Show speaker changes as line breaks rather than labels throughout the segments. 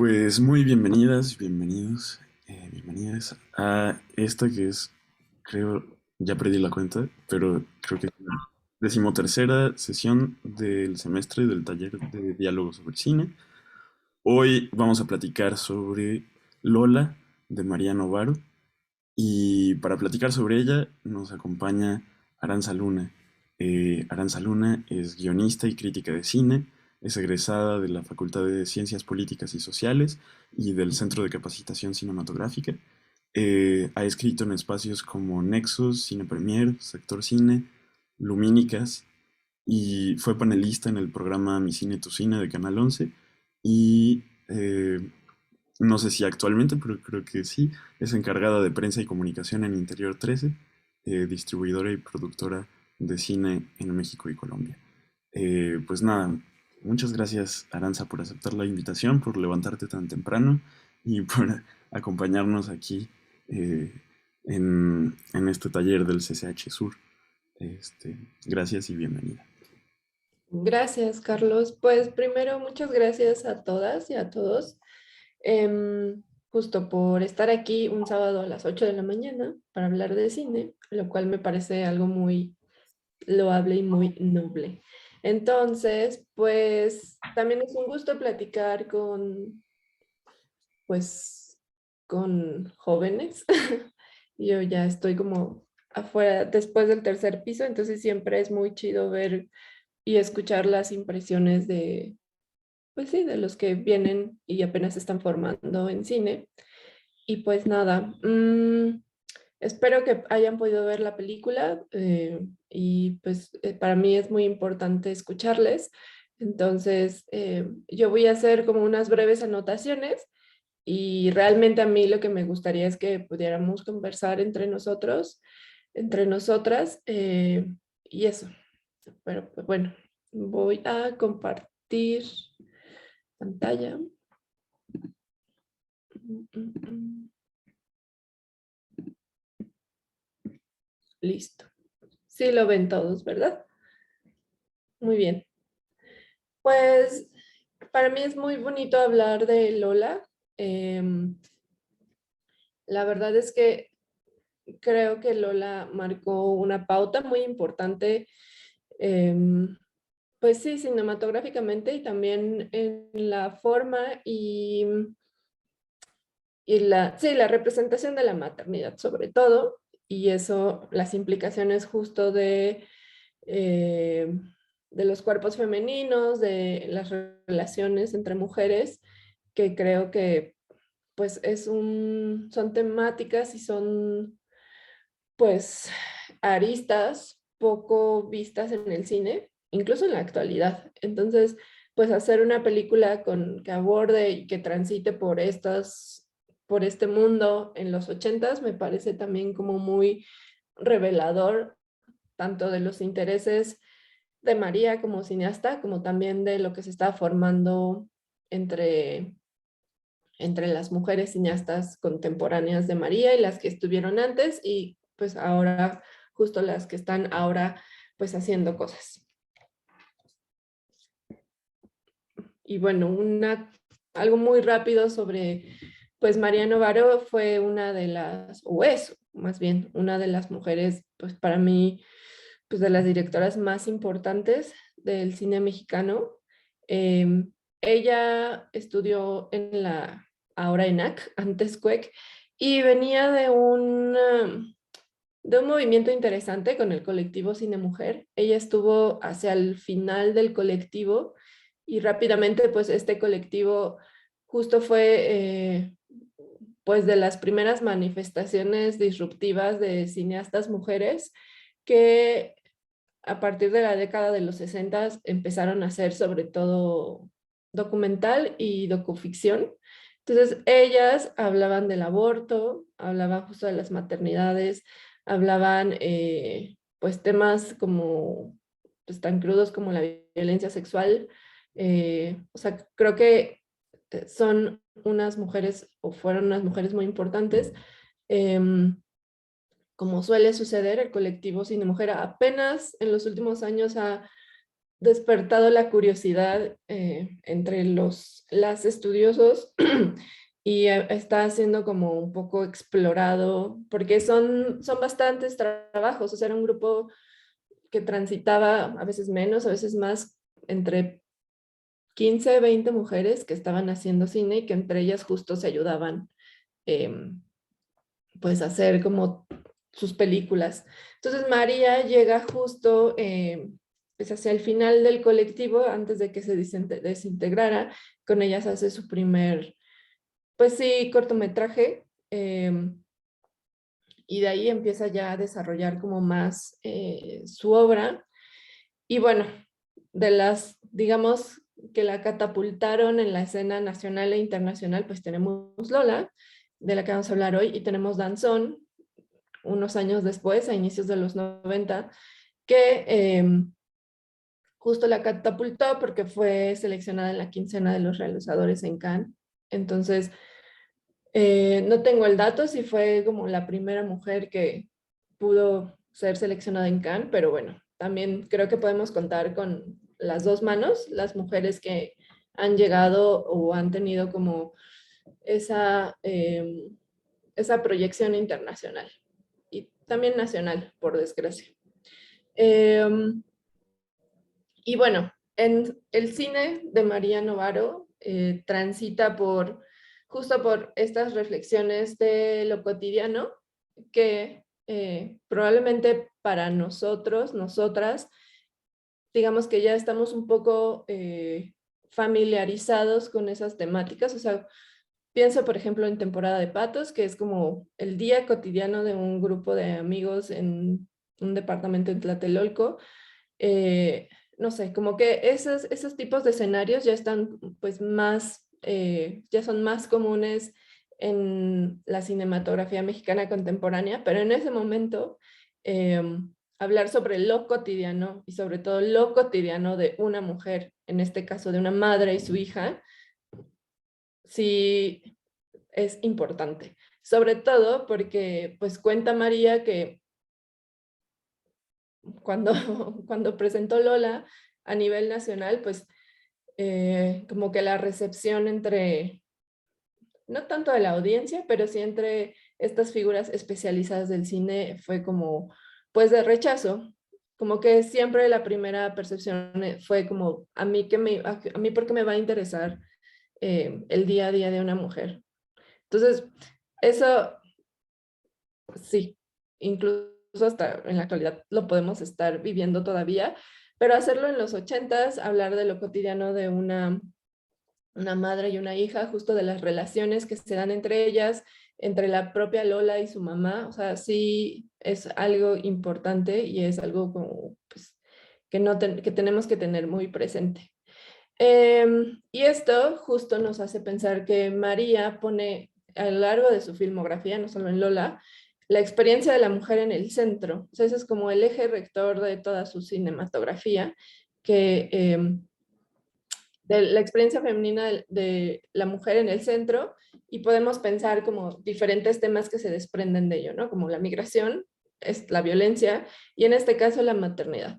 Pues muy bienvenidas, bienvenidos, bienvenidas a esta que es, creo, ya perdí la cuenta, pero creo que es la decimotercera sesión del semestre del taller de diálogo sobre cine. Hoy vamos a platicar sobre Lola de Mariano Varo y para platicar sobre ella nos acompaña Aranza Luna. Aranza Luna es guionista y crítica de cine, es egresada de la Facultad de Ciencias Políticas y Sociales y del Centro de Capacitación Cinematográfica. Ha escrito en espacios como Nexus, Cine Premier, Sector Cine, Lumínicas y fue panelista en el programa Mi Cine, Tu Cine de Canal 11 y no sé si actualmente, pero creo que sí. Es encargada de prensa y comunicación en Interior 13, distribuidora y productora de cine en México y Colombia. Pues nada, muchas gracias Aranza por aceptar la invitación, por levantarte tan temprano y por acompañarnos aquí eh, en este taller del CCH Sur. Gracias y bienvenida.
Gracias, Carlos. Pues primero, muchas gracias a todas y a todos, justo por estar aquí un sábado a las 8 de la mañana para hablar de cine, lo cual me parece algo muy loable y muy noble. Entonces, pues también es un gusto platicar pues, con jóvenes. Yo ya estoy como afuera después del tercer piso, entonces siempre es muy chido ver y escuchar las impresiones de, pues sí, de los que vienen y apenas se están formando en cine. Y pues nada, espero que hayan podido ver la película y pues para mí es muy importante escucharles. Entonces, yo voy a hacer como unas breves anotaciones y realmente a mí lo que me gustaría es que pudiéramos conversar entre nosotros, entre nosotras y eso. Pero pues, bueno, voy a compartir pantalla. Listo. Sí lo ven todos, ¿verdad? Muy bien. Pues para mí es muy bonito hablar de Lola. Em, la verdad es que creo que Lola marcó una pauta muy importante, em, pues sí, cinematográficamente y también en la forma sí, la representación de la maternidad sobre todo, y eso, las implicaciones justo eh, de los cuerpos femeninos, de las relaciones entre mujeres, que creo que pues son temáticas y son pues aristas poco vistas en el cine, incluso en la actualidad. Entonces, pues hacer una película que aborde y que transite por este mundo en los ochentas me parece también como muy revelador, tanto de los intereses de María como cineasta, como también de lo que se está formando entre, entre las mujeres cineastas contemporáneas de María y las que estuvieron antes y pues ahora, justo las que están ahora pues haciendo cosas. Y bueno, algo muy rápido sobre, pues María Novaro fue una de las, o es más bien, una de las mujeres, pues para mí, pues de las directoras más importantes del cine mexicano. Ella estudió en ahora ENAC, antes CUEC, y venía de un movimiento interesante con el colectivo Cine Mujer. Ella estuvo hacia el final del colectivo y rápidamente pues este colectivo justo fue pues de las primeras manifestaciones disruptivas de cineastas mujeres que a partir de la década de los 60 empezaron a hacer sobre todo documental y docuficción. Entonces ellas hablaban del aborto, hablaban justo de las maternidades, hablaban pues temas como pues tan crudos como la violencia sexual. O sea, creo que son unas mujeres o fueron unas mujeres muy importantes. Como suele suceder, el colectivo Cine Mujer apenas en los últimos años ha despertado la curiosidad entre las estudiosos y está siendo como un poco explorado, porque son bastantes trabajos, o sea, era un grupo que transitaba a veces menos, a veces más, entre 15, 20 mujeres que estaban haciendo cine y que entre ellas justo se ayudaban pues a hacer como sus películas. Entonces María llega justo pues hacia el final del colectivo, antes de que se desintegrara. Con ellas hace su primer, pues sí, cortometraje, y de ahí empieza ya a desarrollar como más su obra. Y bueno, de las, digamos, que la catapultaron en la escena nacional e internacional, pues tenemos Lola, de la que vamos a hablar hoy, y tenemos Danzón, unos años después, a inicios de los 90, que justo la catapultó porque fue seleccionada en la quincena de los realizadores en Cannes. Entonces, no tengo el dato si fue como la primera mujer que pudo ser seleccionada en Cannes, pero bueno, también creo que podemos contar con las dos manos, las mujeres que han llegado o han tenido como esa, esa proyección internacional y también nacional, por desgracia. Y bueno, en el cine de María Novaro transita justo por estas reflexiones de lo cotidiano que probablemente para nosotros, nosotras, digamos que ya estamos un poco familiarizados con esas temáticas. O sea, pienso por ejemplo en Temporada de Patos, que es como el día cotidiano de un grupo de amigos en un departamento en Tlatelolco. No sé, como que esos tipos de escenarios ya están pues más, ya son más comunes en la cinematografía mexicana contemporánea, pero en ese momento eh, hablar sobre lo cotidiano y sobre todo lo cotidiano de una mujer, en este caso de una madre y su hija, sí es importante. Sobre todo porque pues cuenta María que cuando, cuando presentó Lola a nivel nacional, pues como que la recepción entre, no tanto de la audiencia, pero sí entre estas figuras especializadas del cine fue como, pues de rechazo. Como que siempre la primera percepción fue como, a mí, a mí ¿por qué me va a interesar el día a día de una mujer? Entonces, eso sí, incluso hasta en la actualidad lo podemos estar viviendo todavía, pero hacerlo en los 80s, hablar de lo cotidiano de una madre y una hija, justo de las relaciones que se dan entre ellas, entre la propia Lola y su mamá, o sea, sí es algo importante y es algo como, pues, que, que tenemos que tener muy presente. Y esto justo nos hace pensar que María pone a lo largo de su filmografía, no solo en Lola, la experiencia de la mujer en el centro. O sea, ese es como el eje rector de toda su cinematografía, que de la experiencia femenina de la mujer en el centro, y podemos pensar como diferentes temas que se desprenden de ello, ¿no? Como la migración, es la violencia y en este caso la maternidad.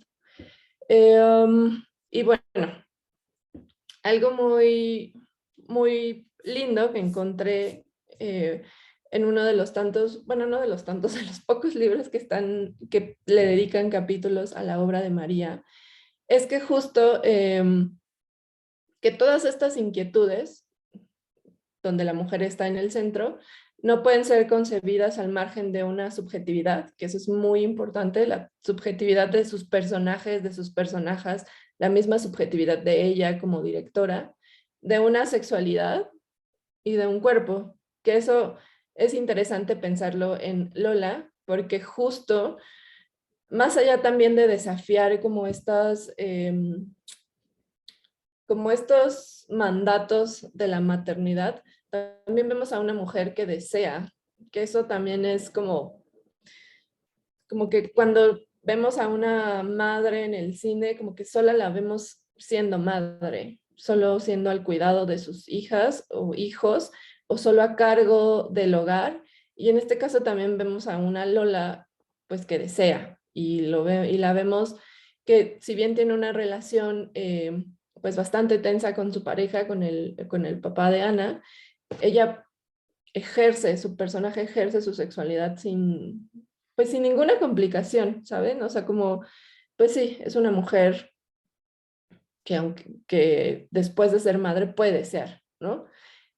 Y bueno, algo muy, muy lindo que encontré en uno de los tantos, bueno, no de los tantos, de los pocos libros que están, que le dedican capítulos a la obra de María, es que justo que todas estas inquietudes, donde la mujer está en el centro, no pueden ser concebidas al margen de una subjetividad, que eso es muy importante, la subjetividad de sus personajes, de sus personajes, la misma subjetividad de ella como directora, de una sexualidad y de un cuerpo, que eso es interesante pensarlo en Lola, porque justo, más allá también de desafiar como estos mandatos de la maternidad, también vemos a una mujer que desea, que eso también es como que cuando vemos a una madre en el cine, como que sola la vemos siendo madre, solo siendo al cuidado de sus hijas o hijos, o solo a cargo del hogar. Y en este caso también vemos a una Lola, pues que desea, y la vemos que si bien tiene una relación pues bastante tensa con su pareja, con el papá de Ana, ella su personaje ejerce su sexualidad sin, pues sin ninguna complicación, ¿saben? O sea, como, pues sí, es una mujer que después de ser madre puede ser, ¿no?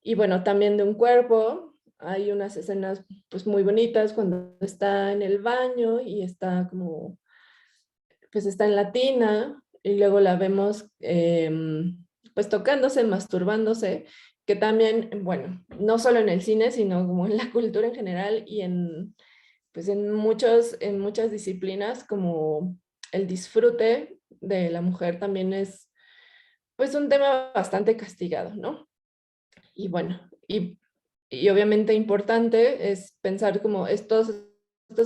Y bueno, también de un cuerpo, hay unas escenas pues muy bonitas cuando está en el baño y está como, pues está en la tina y luego la vemos pues tocándose, masturbándose, que también, bueno, no solo en el cine, sino como en la cultura en general y en, pues en muchas disciplinas, como el disfrute de la mujer también es pues un tema bastante castigado, ¿no? Y bueno, y obviamente importante es pensar como estos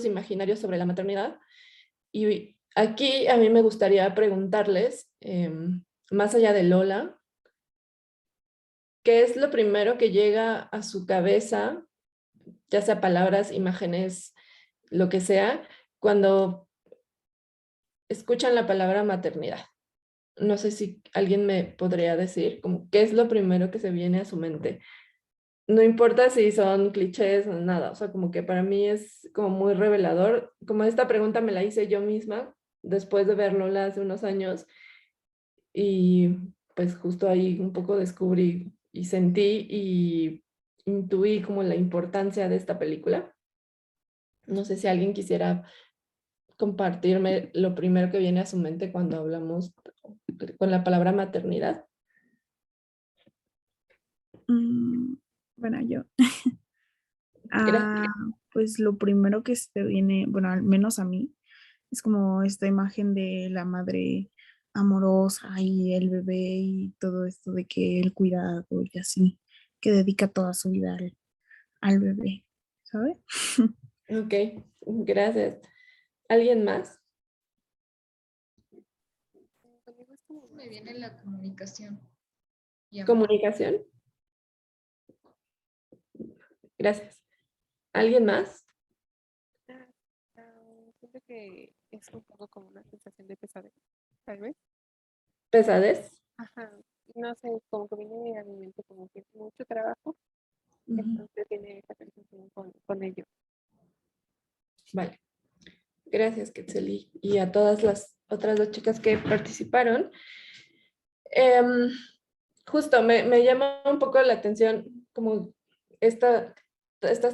imaginarios sobre la maternidad. Y aquí a mí me gustaría preguntarles, más allá de Lola, ¿qué es lo primero que llega a su cabeza, ya sea palabras, imágenes, lo que sea, cuando escuchan la palabra maternidad? No sé si alguien me podría decir, como, ¿qué es lo primero que se viene a su mente? No importa si son clichés o nada, o sea, como que para mí es como muy revelador. Como esta pregunta me la hice yo misma después de ver Lola hace unos años y pues justo ahí un poco descubrí y sentí y intuí como la importancia de esta película. No sé si alguien quisiera compartirme lo primero que viene a su mente cuando hablamos con la palabra maternidad.
Mm, bueno, yo.
Gracias.
Ah, pues lo primero que se te viene, bueno, al menos a mí, es como esta imagen de la madre amorosa y el bebé y todo esto de que el cuidado y así, que dedica toda su vida al bebé, ¿sabes?
Ok, gracias. ¿Alguien más?
Conmigo es como me viene la comunicación y amor.
Comunicación. Gracias. ¿Alguien más?
Siento que es un poco como una sensación de pesadez, tal vez.
¿Pesadez?
Ajá. No sé, como que viene a mi mente como que es mucho trabajo,
Ujú.
entonces tiene esa sensación con ello.
Vale. Gracias, Quetzalí. Y a todas las otras dos chicas que participaron. Em, justo, me llama un poco la atención como estas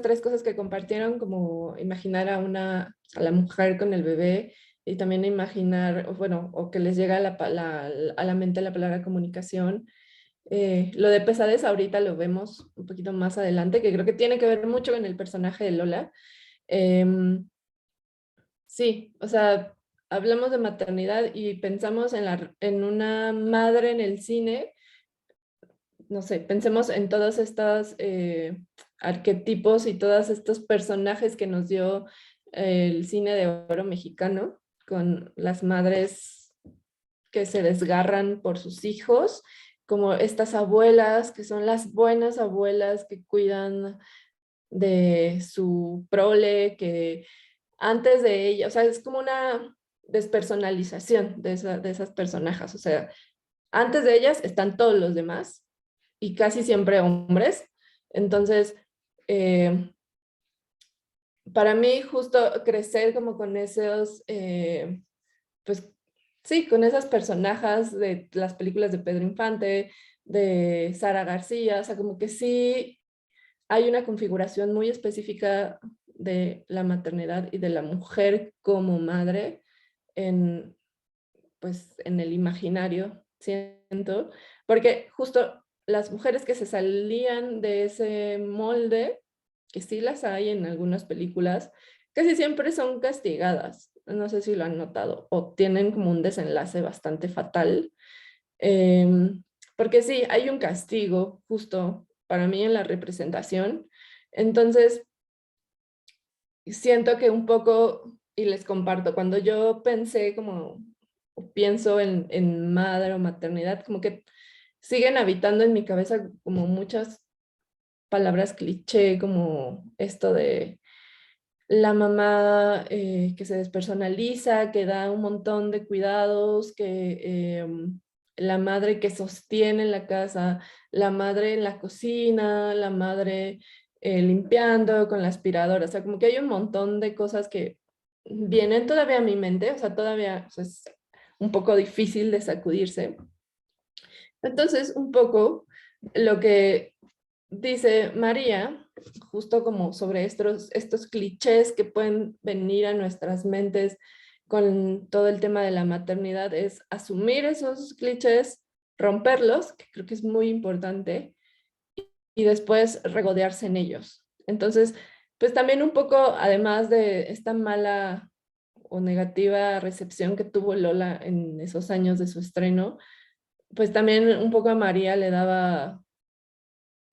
tres cosas que compartieron, como imaginar a la mujer con el bebé y también imaginar, o bueno, o que les llega a la mente la palabra comunicación. Lo de pesadez ahorita lo vemos un poquito más adelante, que creo que tiene que ver mucho con el personaje de Lola. Em, sí, o sea, hablamos de maternidad y pensamos en una madre en el cine, no sé, pensemos en todos estos arquetipos y todos estos personajes que nos dio el cine de oro mexicano, con las madres que se desgarran por sus hijos, como estas abuelas que son las buenas abuelas que cuidan de su prole, que antes de ella, o sea, es como una despersonalización de esas personajes, o sea, antes de ellas están todos los demás y casi siempre hombres. Entonces, eh, para mí justo crecer como con esos, pues sí, con esas personajes de las películas de Pedro Infante, de Sara García, o sea, como que sí hay una configuración muy específica de la maternidad y de la mujer como madre en, pues, en el imaginario, siento, porque justo las mujeres que se salían de ese molde, que sí las hay en algunas películas, casi siempre son castigadas. No sé si lo han notado, o tienen como un desenlace bastante fatal. Porque sí, hay un castigo justo para mí en la representación. Entonces, siento que un poco, y les comparto, cuando yo pensé como, o pienso en madre o maternidad, como que siguen habitando en mi cabeza como muchas palabras cliché, como esto de la mamá que se despersonaliza, que da un montón de cuidados, que la madre que sostiene la casa, la madre en la cocina, la madre limpiando con la aspiradora. O sea, como que hay un montón de cosas que vienen todavía a mi mente, o sea, todavía, o sea, es un poco difícil de sacudirse. Entonces, un poco lo que dice María, justo como sobre estos clichés que pueden venir a nuestras mentes con todo el tema de la maternidad, es asumir esos clichés, romperlos, que creo que es muy importante, y después regodearse en ellos. Entonces, pues también un poco, además de esta mala o negativa recepción que tuvo Lola en esos años de su estreno, pues también un poco a María le daba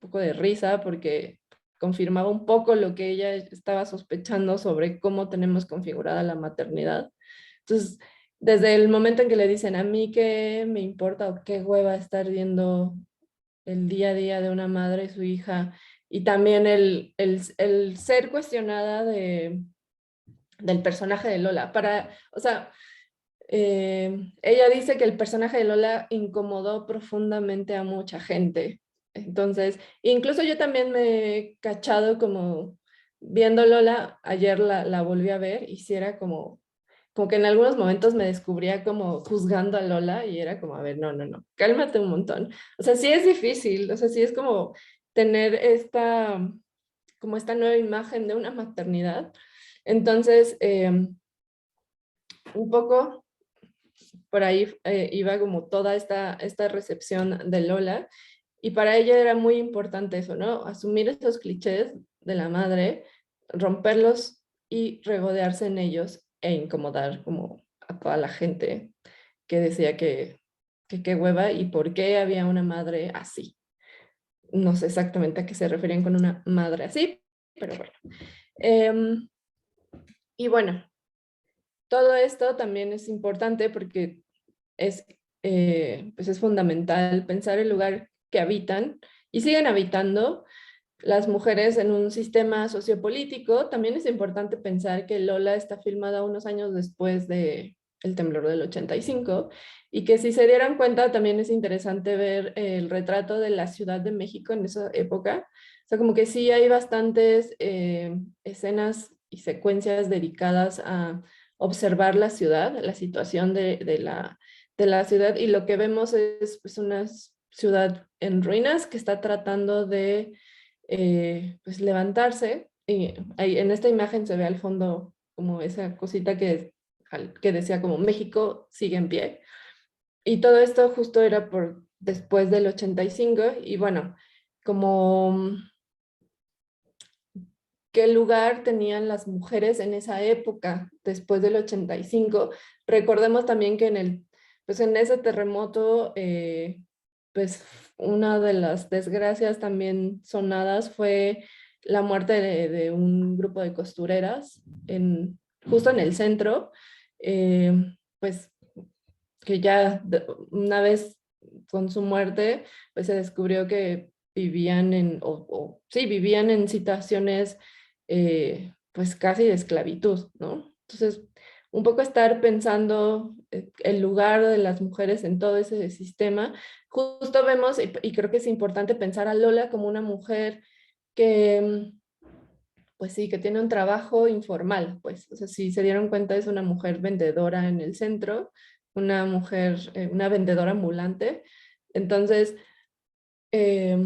un poco de risa porque confirmaba un poco lo que ella estaba sospechando sobre cómo tenemos configurada la maternidad. Entonces, desde el momento en que le dicen a mí qué me importa o qué hueva estar viendo el día a día de una madre y su hija, y también el ser cuestionada del personaje de Lola. O sea, ella dice que el personaje de Lola incomodó profundamente a mucha gente. Entonces, incluso yo también me he cachado como viendo Lola, ayer la volví a ver y sí era como que en algunos momentos me descubría como juzgando a Lola y era como, a ver, no, no, no, cálmate un montón. O sea, sí es difícil, o sea, sí es como tener como esta nueva imagen de una maternidad. Entonces, un poco por ahí iba como toda esta recepción de Lola, y para ella era muy importante eso, ¿no? Asumir esos clichés de la madre, romperlos y regodearse en ellos e incomodar como a toda la gente que decía que qué hueva y por qué había una madre así. No sé exactamente a qué se referían con una madre así, pero bueno. Y bueno, todo esto también es importante porque es, pues es fundamental pensar el lugar que habitan y siguen habitando las mujeres en un sistema sociopolítico. También es importante pensar que Lola está filmada unos años después de el temblor del 85 y que si se dieran cuenta también es interesante ver el retrato de la Ciudad de México en esa época. O sea, como que sí hay bastantes escenas y secuencias dedicadas a observar la ciudad, la situación de la ciudad, y lo que vemos es pues, una ciudad en ruinas que está tratando de pues, levantarse. Y ahí, en esta imagen se ve al fondo como esa cosita que decía como México sigue en pie. Y todo esto justo era por después del 85 y bueno, como qué lugar tenían las mujeres en esa época, después del 85. Recordemos también que pues en ese terremoto, pues una de las desgracias también sonadas fue la muerte de un grupo de costureras justo en el centro, eh, pues que ya una vez con su muerte, pues se descubrió que vivían sí, vivían en situaciones pues casi de esclavitud, ¿no? Entonces, un poco estar pensando el lugar de las mujeres en todo ese sistema. Justo vemos, y creo que es importante pensar a Lola como una mujer que, pues sí, que tiene un trabajo informal, pues, o sea, si se dieron cuenta es una mujer vendedora en el centro, una mujer, una vendedora ambulante. Entonces, eh,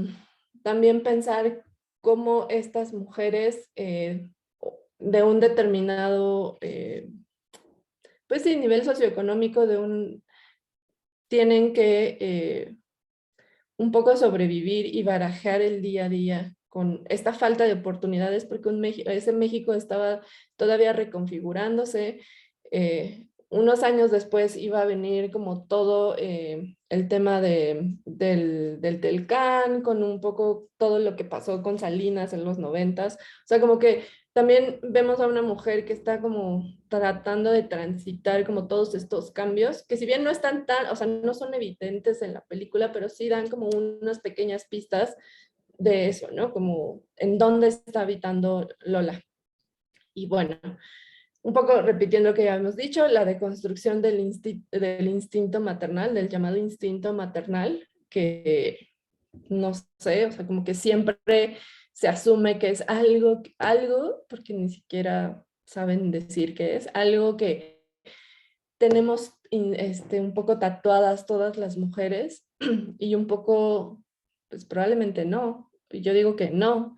también pensar cómo estas mujeres de un determinado, pues sí, nivel socioeconómico tienen que un poco sobrevivir y barajar el día a día con esta falta de oportunidades, porque ese México estaba todavía reconfigurándose. Unos años después iba a venir como todo el tema del Telcán, con un poco todo lo que pasó con Salinas en los 90s. O sea, como que también vemos a una mujer que está como tratando de transitar como todos estos cambios, que si bien no están o sea, no son evidentes en la película, pero sí dan como unas pequeñas pistas de eso, ¿no? Como en dónde está habitando Lola. Y bueno, un poco repitiendo lo que ya hemos dicho, la deconstrucción del instinto maternal, del llamado instinto maternal, que no sé, o sea, como que siempre se asume que es algo, porque ni siquiera saben decir qué es, algo que tenemos un poco tatuadas todas las mujeres y un poco, pues probablemente no. Yo digo que no.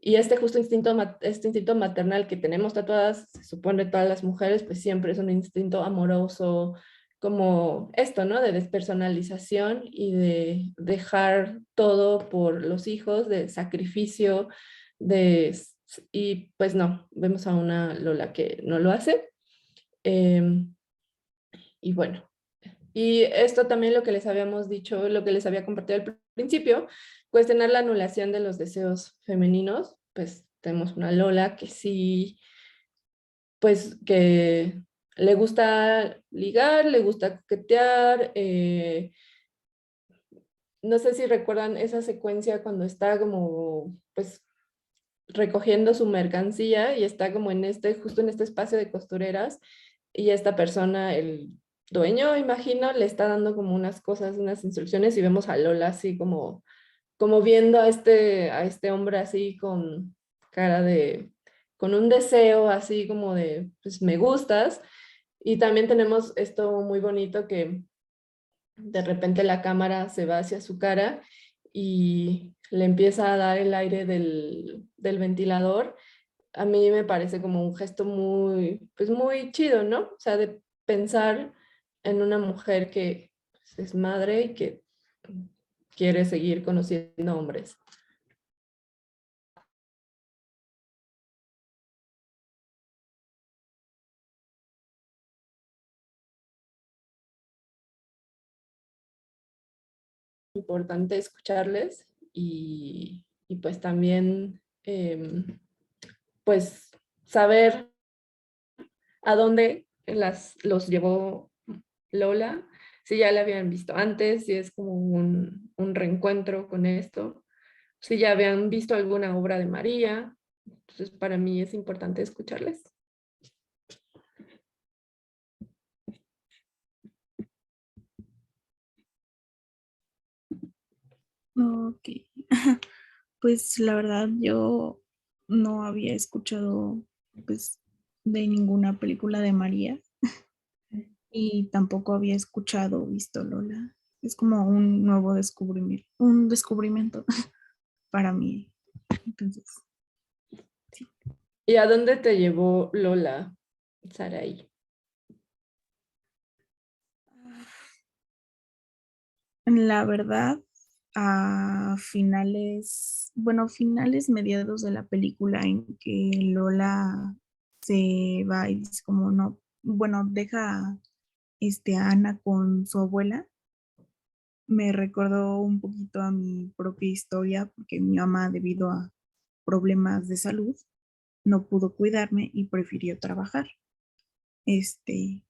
Y este justo este instinto maternal que tenemos tatuadas, se supone todas las mujeres, pues siempre es un instinto amoroso, como esto, ¿no? De despersonalización y de dejar todo por los hijos, de sacrificio, y pues no, vemos a una Lola que no lo hace. Em, y bueno, y esto también lo que les habíamos dicho, lo que les había compartido al principio, cuestionar la anulación de los deseos femeninos, pues tenemos una Lola que sí, pues que le gusta ligar, le gusta coquetear, no sé si recuerdan esa secuencia cuando está como, pues recogiendo su mercancía y está como en justo en este espacio de costureras y esta persona, el dueño, imagino, le está dando como unas cosas, unas instrucciones y vemos a Lola así como viendo a este hombre así con cara con un deseo así como de, pues me gustas. Y también tenemos esto muy bonito que de repente la cámara se va hacia su cara y le empieza a dar el aire del ventilador. A mí me parece como un gesto muy, pues muy chido, ¿no? O sea, de pensar en una mujer que pues, es madre y que quiere seguir conociendo hombres. Importante escucharles y pues también pues saber a dónde los llevó Lola, si ya la habían visto antes, si es como un reencuentro con esto, si ya habían visto alguna obra de María. Entonces, para mí es importante escucharles.
Ok. Pues la verdad yo no había escuchado pues de ninguna película de María y tampoco había escuchado o visto Lola. Es como un nuevo descubrimiento para mí. Entonces, sí.
¿Y a dónde te llevó Lola, Saraí?
La verdad, a finales mediados de la película en que Lola se va y dice como no, bueno, deja a Ana con su abuela, me recordó un poquito a mi propia historia porque mi mamá debido a problemas de salud no pudo cuidarme y prefirió trabajar. Este,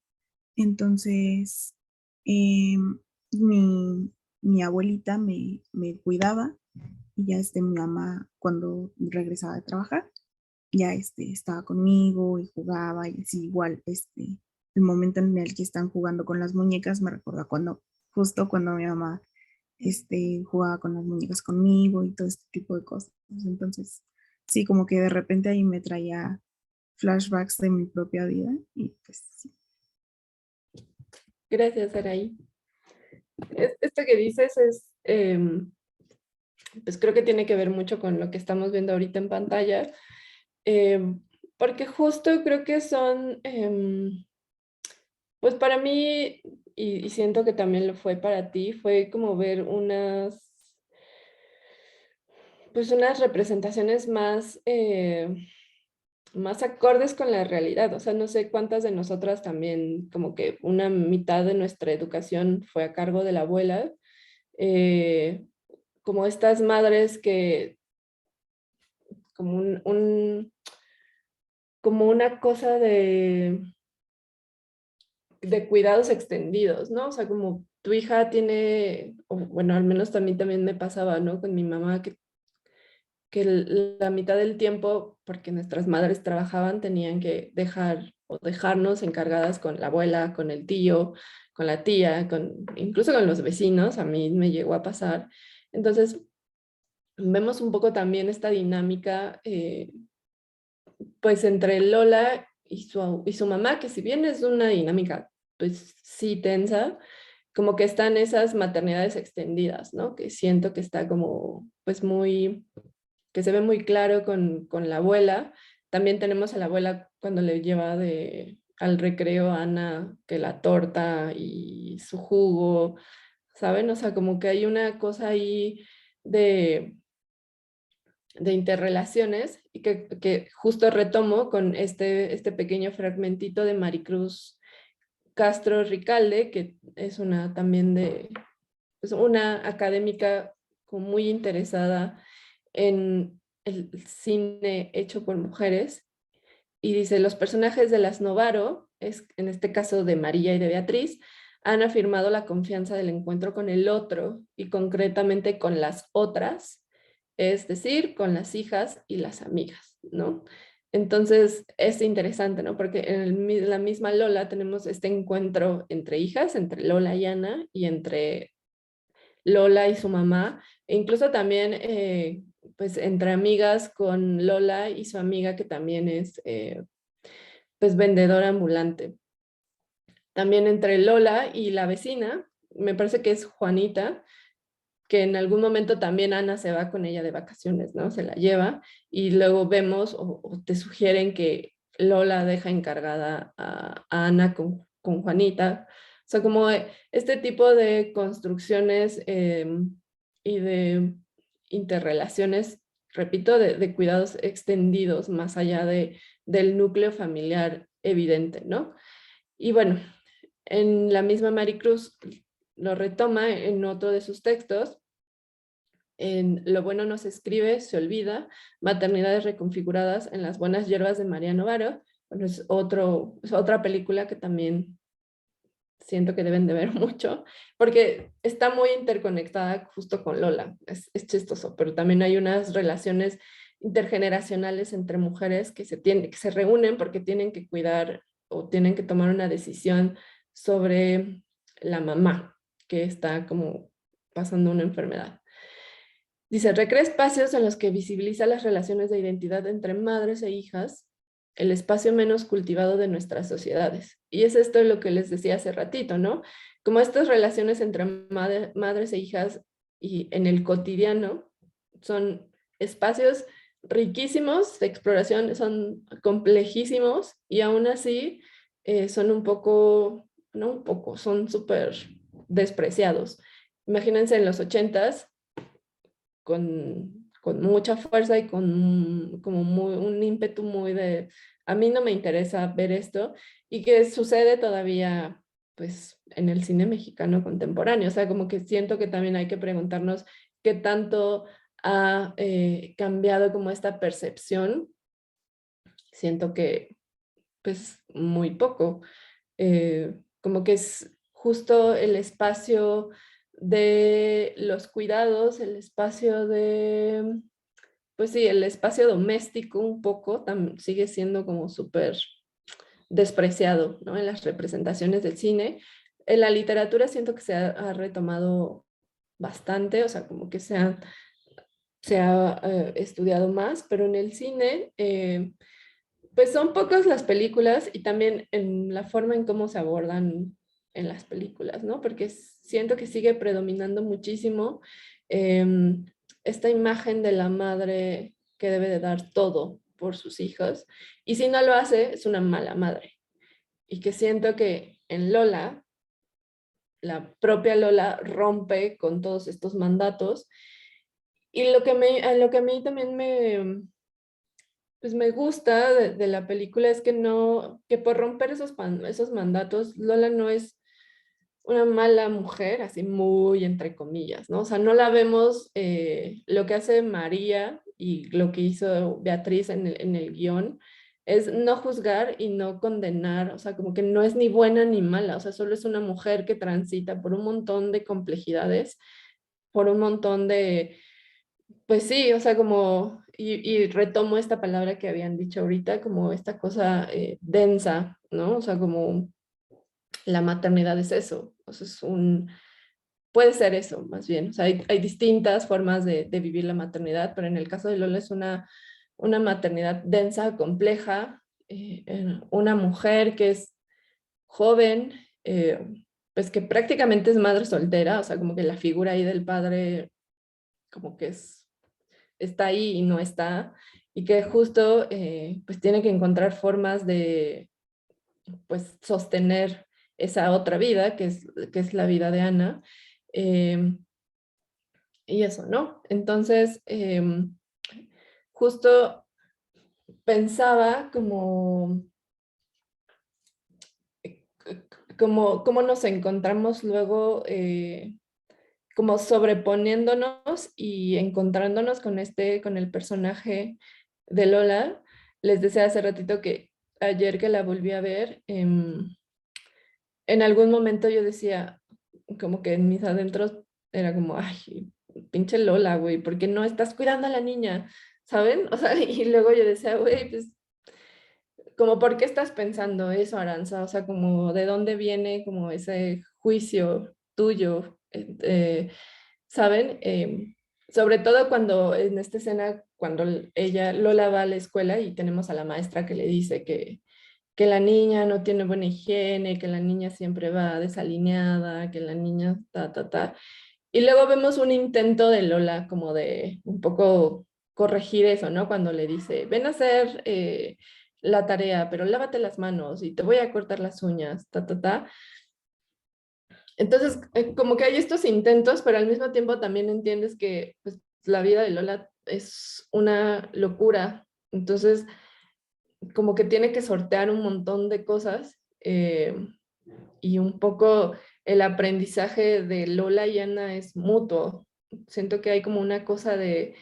entonces, mi, mi abuelita me cuidaba y ya mi mamá cuando regresaba de trabajar ya estaba conmigo y jugaba y así igual el momento en el que están jugando con las muñecas me recuerda justo cuando mi mamá jugaba con las muñecas conmigo y todo este tipo de cosas. Entonces, sí, como que de repente ahí me traía flashbacks de mi propia vida y pues sí.
Gracias, Saraí. Esto que dices pues creo que tiene que ver mucho con lo que estamos viendo ahorita en pantalla, porque justo creo que son, pues para mí, y siento que también lo fue para ti, fue como ver pues unas representaciones más acordes con la realidad. O sea, no sé cuántas de nosotras también, como que una mitad de nuestra educación fue a cargo de la abuela, eh, como estas madres que, como como una cosa de cuidados extendidos, ¿no? O sea, como tu hija tiene, o bueno, al menos también me pasaba, ¿no? Con mi mamá, que que la mitad del tiempo, porque nuestras madres trabajaban, tenían que dejar o dejarnos encargadas con la abuela, con el tío, con la tía, incluso con los vecinos, a mí me llegó a pasar. Entonces, vemos un poco también esta dinámica, pues entre Lola y su mamá, que si bien es una dinámica, pues sí tensa, como que están esas maternidades extendidas, ¿no? Que siento que está como, pues muy, que se ve muy claro con la abuela. También tenemos a la abuela cuando le lleva al recreo a Ana, que la torta y su jugo, ¿saben? O sea, como que hay una cosa ahí de, de interrelaciones y que justo retomo con este pequeño fragmentito de Maricruz Castro Ricalde, que es una también pues una académica como muy interesada en el cine hecho por mujeres, y dice, los personajes de las Novaro, en este caso de María y de Beatriz, han afirmado la confianza del encuentro con el otro y concretamente con las otras, es decir, con las hijas y las amigas, ¿no? Entonces es interesante, ¿no? Porque en la misma Lola tenemos este encuentro entre hijas, entre Lola y Ana, y entre Lola y su mamá, e incluso también pues entre amigas con Lola y su amiga que también es pues vendedora ambulante. También entre Lola y la vecina, me parece que es Juanita, que en algún momento también Ana se va con ella de vacaciones, ¿no? Se la lleva y luego vemos o te sugieren que Lola deja encargada a Ana con Juanita. O sea, como este tipo de construcciones y de interrelaciones, repito, de cuidados extendidos más allá del núcleo familiar evidente, ¿no? Y bueno, en la misma Maricruz lo retoma en otro de sus textos, en Lo bueno no se escribe, se olvida, maternidades reconfiguradas en las buenas hierbas de Mariano Varo. Bueno, es otra película que también siento que deben de ver mucho, porque está muy interconectada justo con Lola, es chistoso, pero también hay unas relaciones intergeneracionales entre mujeres que se reúnen porque tienen que cuidar o tienen que tomar una decisión sobre la mamá que está como pasando una enfermedad. Dice, recrea espacios en los que visibiliza las relaciones de identidad entre madres e hijas, el espacio menos cultivado de nuestras sociedades. Y es esto lo que les decía hace ratito, ¿no? Como estas relaciones entre madres e hijas y en el cotidiano son espacios riquísimos de exploración, son complejísimos y aún así son un poco, no un poco, son súper despreciados. Imagínense en los 80s con mucha fuerza y con como un ímpetu muy de, a mí no me interesa ver esto, y que sucede todavía pues en el cine mexicano contemporáneo. O sea, como que siento que también hay que preguntarnos qué tanto ha cambiado como esta percepción. Siento que pues muy poco. Como que es justo el espacio de los cuidados, el espacio de, pues sí, el espacio doméstico un poco sigue siendo como súper despreciado, ¿no? En las representaciones del cine. En la literatura siento que ha retomado bastante, o sea, como que se ha estudiado más, pero en el cine pues son pocas las películas y también en la forma en cómo se abordan en las películas, ¿no? Porque siento que sigue predominando muchísimo esta imagen de la madre que debe de dar todo por sus hijos, y si no lo hace es una mala madre. Y que siento que en Lola, la propia Lola rompe con todos estos mandatos, y lo que a mí también pues me gusta de la película es que no, que por romper esos mandatos, Lola no es una mala mujer, así muy entre comillas, ¿no? O sea, no la vemos lo que hace María y lo que hizo Beatriz en el guión, es no juzgar y no condenar, o sea, como que no es ni buena ni mala, o sea, solo es una mujer que transita por un montón de complejidades, por un montón Pues sí, o sea, como, y retomo esta palabra que habían dicho ahorita, como esta cosa densa, ¿no? O sea, como la maternidad es eso, o sea, puede ser eso, más bien. O sea, hay distintas formas de vivir la maternidad, pero en el caso de Lola es una maternidad densa, compleja, una mujer que es joven, pues que prácticamente es madre soltera, o sea, como que la figura ahí del padre como que está ahí y no está, y que justo pues tiene que encontrar formas de pues sostener esa otra vida, que es la vida de Ana. eh, y eso, ¿no? Entonces, justo pensaba como cómo nos encontramos luego como sobreponiéndonos y encontrándonos con el personaje de Lola. Les decía hace ratito que ayer que la volví a ver, en algún momento yo decía, como que en mis adentros era como, ay, pinche Lola, güey, ¿por qué no estás cuidando a la niña? ¿Saben? O sea, y luego yo decía, güey, pues, como, ¿por qué estás pensando eso, Aranza? O sea, como, ¿de dónde viene como ese juicio tuyo? ¿Saben? Sobre todo cuando en esta escena, cuando Lola va a la escuela y tenemos a la maestra que le dice que la niña no tiene buena higiene, que la niña siempre va desalineada, que la niña ta, ta, ta. Y luego vemos un intento de Lola como de un poco corregir eso, ¿no? Cuando le dice, ven a hacer la tarea, pero lávate las manos y te voy a cortar las uñas, ta, ta, ta. Entonces, como que hay estos intentos, pero al mismo tiempo también entiendes que pues, la vida de Lola es una locura. Entonces, como que tiene que sortear un montón de cosas y un poco el aprendizaje de Lola y Ana es mutuo. Siento que hay como una cosa de,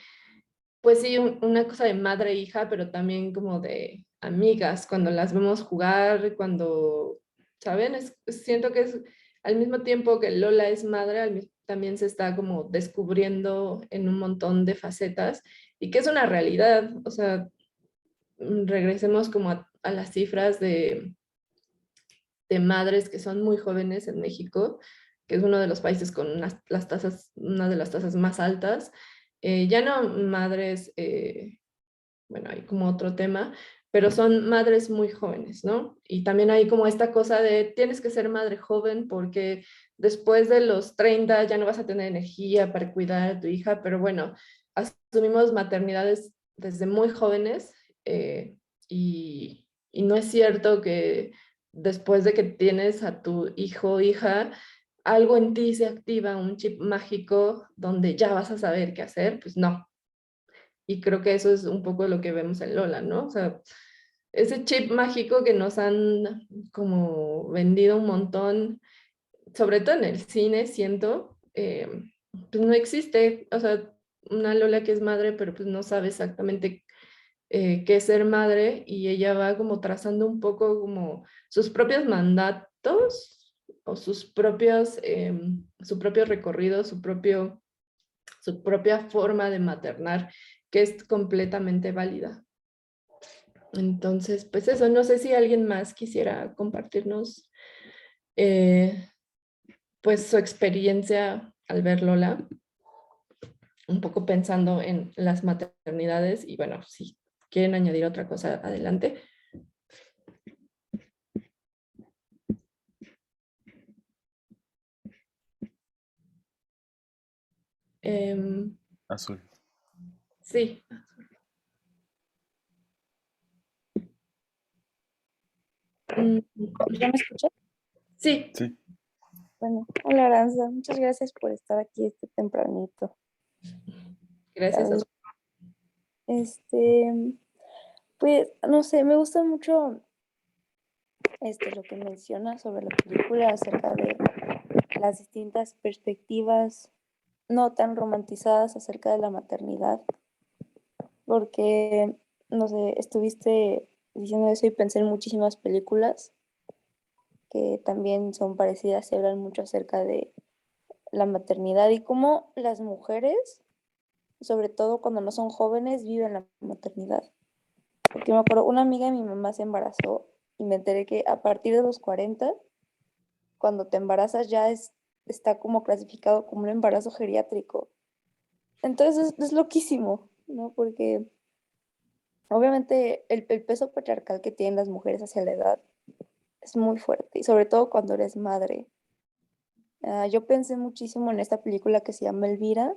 pues sí, una cosa de madre e hija, pero también como de amigas, cuando las vemos jugar, cuando, ¿saben? Siento que es al mismo tiempo que Lola es madre, también se está como descubriendo en un montón de facetas y que es una realidad. O sea, regresemos como a las cifras de madres que son muy jóvenes en México, que es uno de los países con las tasas, una de las tasas más altas. Ya no madres, bueno, hay como otro tema, pero son madres muy jóvenes, ¿no? Y también hay como esta cosa de tienes que ser madre joven porque después de los 30 ya no vas a tener energía para cuidar a tu hija, pero bueno, asumimos maternidades desde muy jóvenes y no es cierto que después de que tienes a tu hijo o hija, algo en ti se activa, un chip mágico donde ya vas a saber qué hacer, pues no. Y creo que eso es un poco lo que vemos en Lola, ¿no? O sea, ese chip mágico que nos han como vendido un montón, sobre todo en el cine, siento, pues no existe. O sea, una Lola que es madre, pero pues no sabe exactamente qué es ser madre y ella va como trazando un poco como sus propios mandatos o su propio recorrido, su propia forma de maternar, que es completamente válida. Entonces, pues eso, no sé si alguien más quisiera compartirnos eh, pues su experiencia al ver Lola, un poco pensando en las maternidades y bueno, si quieren añadir otra cosa, adelante.
Azul.
Sí, mm,
¿Ya me escuchas?
sí,
Sí.
Bueno, hola Aranza, muchas gracias por estar aquí este tempranito.
gracias a
¿Sabes? Este, pues, no sé, me gusta mucho lo que mencionas sobre la película acerca de las distintas perspectivas no tan romantizadas acerca de la maternidad, porque, no sé, estuviste diciendo eso y pensé en muchísimas películas que también son parecidas y hablan mucho acerca de la maternidad y cómo las mujeres sobre todo cuando no son jóvenes, viven la maternidad. Porque me acuerdo, una amiga de mi mamá se embarazó y me enteré que a partir de los 40, cuando te embarazas ya está como clasificado como un embarazo geriátrico. Entonces es loquísimo, ¿no? Porque obviamente el peso patriarcal que tienen las mujeres hacia la edad es muy fuerte, y sobre todo cuando eres madre. Yo pensé muchísimo en esta película que se llama Elvira.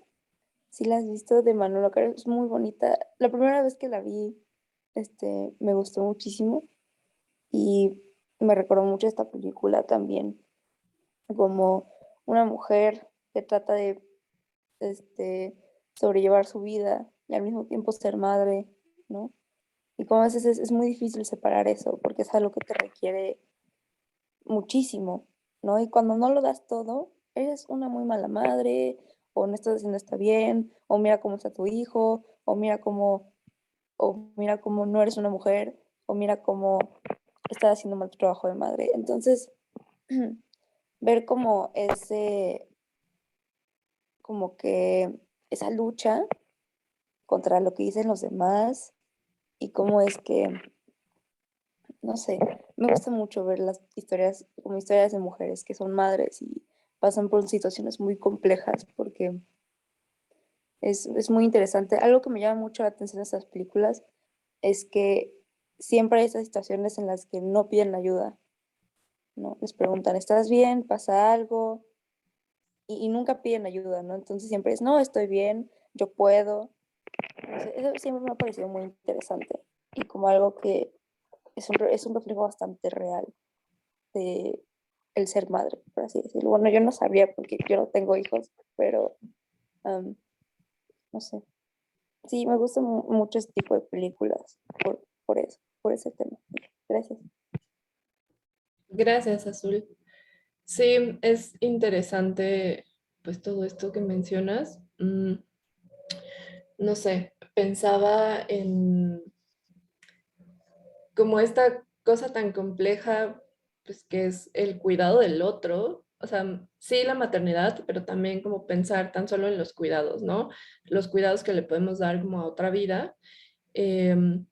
Si la has visto, de Manolo Caro, es muy bonita. La primera vez que la vi, me gustó muchísimo y me recordó mucho esta película también, como una mujer que trata de este, sobrellevar su vida y al mismo tiempo ser madre, ¿no? Y como a veces es muy difícil separar eso porque es algo que te requiere muchísimo, ¿no? Y cuando no lo das todo, eres una muy mala madre, o no estás haciendo está bien, o mira cómo está tu hijo, o mira cómo no eres una mujer, o mira cómo estás haciendo mal tu trabajo de madre. Entonces, ver como que esa lucha contra lo que dicen los demás y cómo es que, no sé, me gusta mucho ver las historias como historias de mujeres que son madres y pasan por situaciones muy complejas porque es muy interesante. Algo que me llama mucho la atención de estas películas es que siempre hay esas situaciones en las que no piden ayuda, ¿no? Les preguntan, ¿estás bien? ¿Pasa algo? Y nunca piden ayuda, ¿no? Entonces siempre es, no, estoy bien, yo puedo. No sé, eso siempre me ha parecido muy interesante y como algo que es un reflejo bastante real de el ser madre, por así decirlo. Bueno, yo no sabría porque yo no tengo hijos, pero um, no sé. Sí, me gusta mucho este tipo de películas por eso, por ese tema. Gracias.
Gracias, Azul. Sí, es interesante pues todo esto que mencionas. No sé, pensaba en como esta cosa tan compleja, pues que es el cuidado del otro. O sea, sí la maternidad, pero también como pensar tan solo en los cuidados, ¿no? Los cuidados que le podemos dar como a otra vida. Em,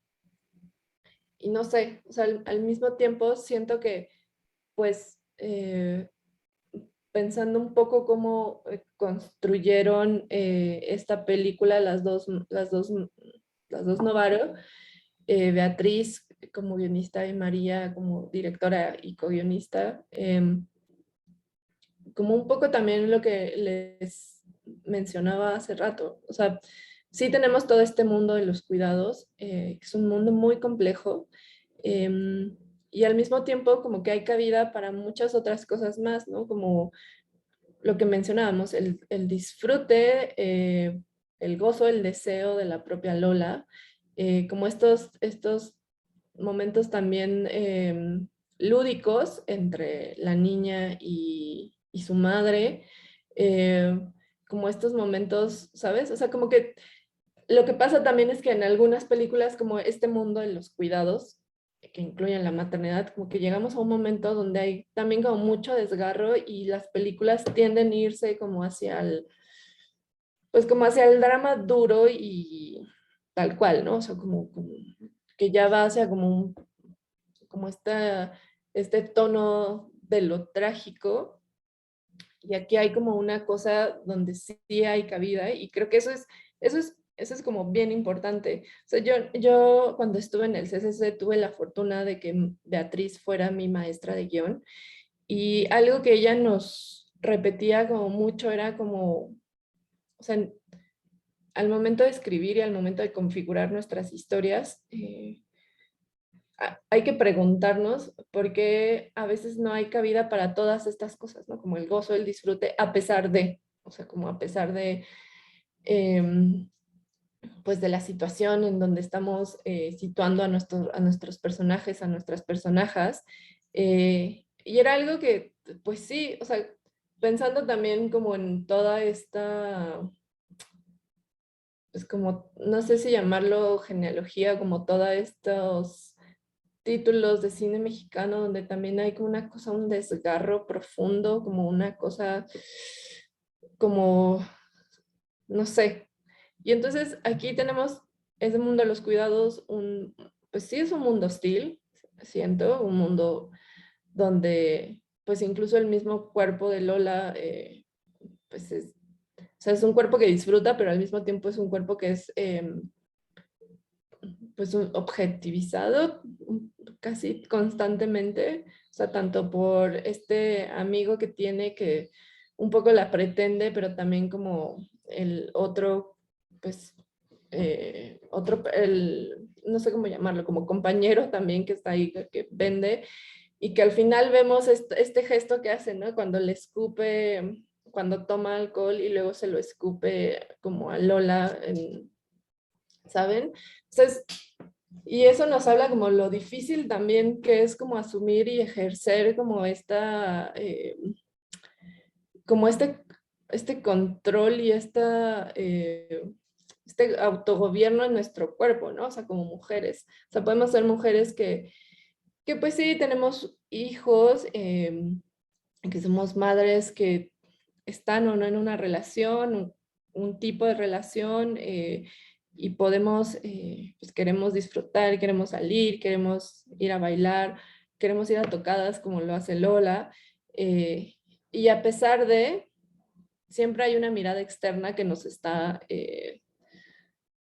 y no sé, o sea, al mismo tiempo siento que pues pensando un poco cómo construyeron esta película las dos Novaro, Beatriz como guionista y María como directora y co-guionista, como un poco también lo que les mencionaba hace rato, o sea, sí tenemos todo este mundo de los cuidados, que es un mundo muy complejo, y al mismo tiempo como que hay cabida para muchas otras cosas más, ¿no? Como lo que mencionábamos, el disfrute, el gozo, el deseo de la propia Lola, como estos momentos también lúdicos entre la niña y su madre, eh, como estos momentos, ¿sabes? O sea, como que lo que pasa también es que en algunas películas, como este mundo de los cuidados, que incluyen la maternidad, como que llegamos a un momento donde hay también como mucho desgarro y las películas tienden a irse como hacia pues como hacia el drama duro y tal cual, ¿no? O sea, como que ya va hacia como este tono de lo trágico, y aquí hay como una cosa donde sí hay cabida y creo que eso es como bien importante. O sea, yo cuando estuve en el CCC tuve la fortuna de que Beatriz fuera mi maestra de guión, y algo que ella nos repetía como mucho era como, o sea, al momento de escribir y al momento de configurar nuestras historias, hay que preguntarnos por qué a veces no hay cabida para todas estas cosas, ¿no? Como el gozo, el disfrute, a pesar de, o sea, como a pesar de, em, pues de la situación en donde estamos situando a nuestros personajes, a nuestras personajes. Y era algo que, pues sí, o sea, pensando también como en toda esta, pues como, no sé si llamarlo genealogía, como todos estos títulos de cine mexicano donde también hay como una cosa, un desgarro profundo, como una cosa, como, no sé. Y entonces aquí tenemos ese mundo de los cuidados, pues sí es un mundo hostil, siento, un mundo donde pues incluso el mismo cuerpo de Lola, pues o sea, es un cuerpo que disfruta, pero al mismo tiempo es un cuerpo que es pues objetivizado casi constantemente, o sea, tanto por este amigo que tiene que un poco la pretende, pero también como el otro, pues, no sé cómo llamarlo, como compañero también que está ahí, que vende, y que al final vemos este gesto que hace, ¿no? Cuando le escupe, cuando toma alcohol y luego se lo escupe como a Lola, ¿saben? Entonces, y eso nos habla como lo difícil también que es como asumir y ejercer como como este control y este autogobierno en nuestro cuerpo, ¿no? O sea, como mujeres. O sea, podemos ser mujeres que pues sí, tenemos hijos, que somos madres que están o no en una relación, un tipo de relación, y podemos, pues queremos disfrutar, queremos salir, queremos ir a bailar, queremos ir a tocadas como lo hace Lola, y a pesar de, siempre hay una mirada externa que nos está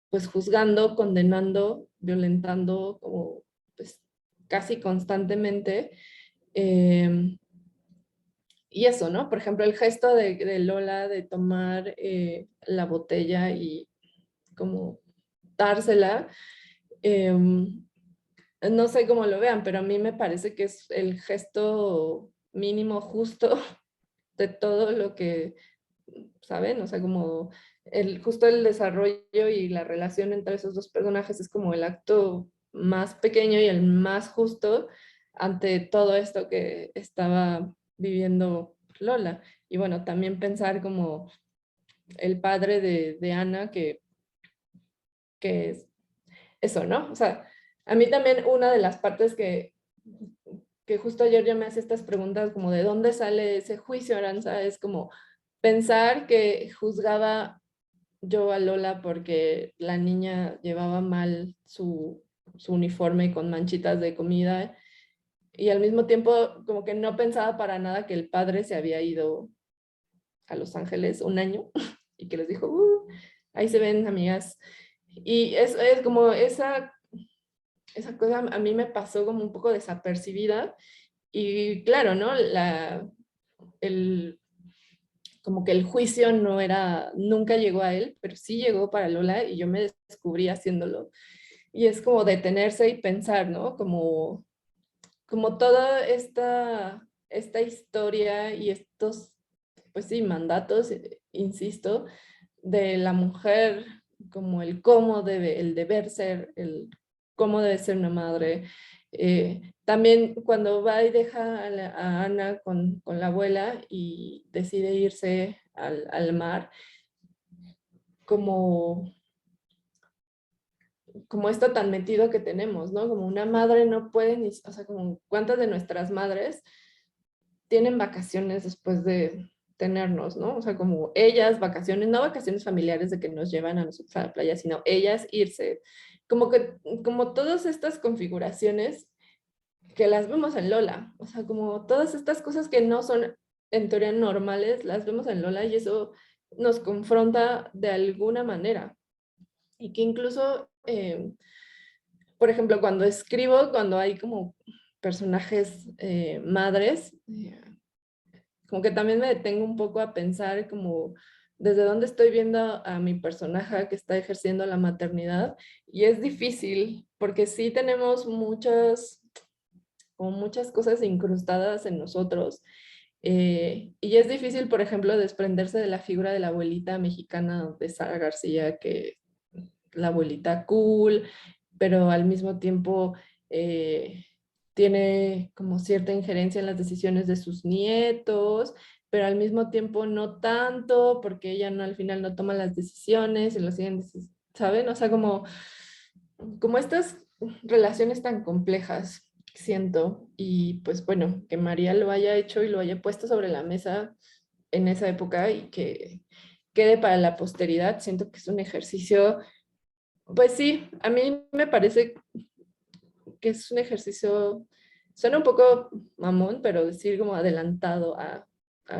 pues juzgando, condenando, violentando como pues casi constantemente. Y eso, ¿no? Por ejemplo, el gesto de Lola de tomar la botella y como dársela, no sé cómo lo vean, pero a mí me parece que es el gesto mínimo justo de todo lo que, ¿saben? O sea, como justo el desarrollo y la relación entre esos dos personajes es como el acto más pequeño y el más justo ante todo esto que estaba viviendo Lola. Y bueno, también pensar como el padre de Ana, que es eso, ¿no? O sea, a mí también una de las partes que justo ayer ya me hace estas preguntas como de dónde sale ese juicio, Aranza, es como pensar que juzgaba yo a Lola porque la niña llevaba mal su uniforme con manchitas de comida y al mismo tiempo como que no pensaba para nada que el padre se había ido a Los Ángeles un año y que les dijo, ahí se ven, amigas. Y es como esa cosa a mí me pasó como un poco desapercibida y claro, ¿no? El, como que el juicio no era, nunca llegó a él, pero sí llegó para Lola y yo me descubrí haciéndolo. Y es como detenerse y pensar, ¿no? Como toda esta historia y estos, pues sí, mandatos, insisto, de la mujer, como el cómo debe, el deber ser, el cómo debe ser una madre. También cuando va y deja a Ana con la abuela y decide irse al mar, como, como esto tan metido que tenemos, ¿no? Como una madre no puede ni, o sea, como cuántas de nuestras madres tienen vacaciones después de tenernos, ¿no? O sea, como ellas, vacaciones, no vacaciones familiares de que nos llevan a nosotros a la playa, sino ellas irse. Como que, como todas estas configuraciones que las vemos en Lola, o sea, como todas estas cosas que no son en teoría normales, las vemos en Lola y eso nos confronta de alguna manera. Y que incluso, por ejemplo, cuando escribo, cuando hay como personajes madres, como que también me detengo un poco a pensar como desde dónde estoy viendo a mi personaje que está ejerciendo la maternidad y es difícil porque sí tenemos como muchas cosas incrustadas en nosotros, y es difícil, por ejemplo, desprenderse de la figura de la abuelita mexicana de Sara García, que la abuelita cool, pero al mismo tiempo tiene como cierta injerencia en las decisiones de sus nietos, pero al mismo tiempo no tanto, porque ella no, al final no toma las decisiones y lo siguen, ¿saben? O sea, como estas relaciones tan complejas, siento, y pues bueno, que María lo haya hecho y lo haya puesto sobre la mesa en esa época y quede para la posteridad. Siento que es un ejercicio, pues sí, a mí me parece que es un ejercicio, suena un poco mamón, pero decir como adelantado a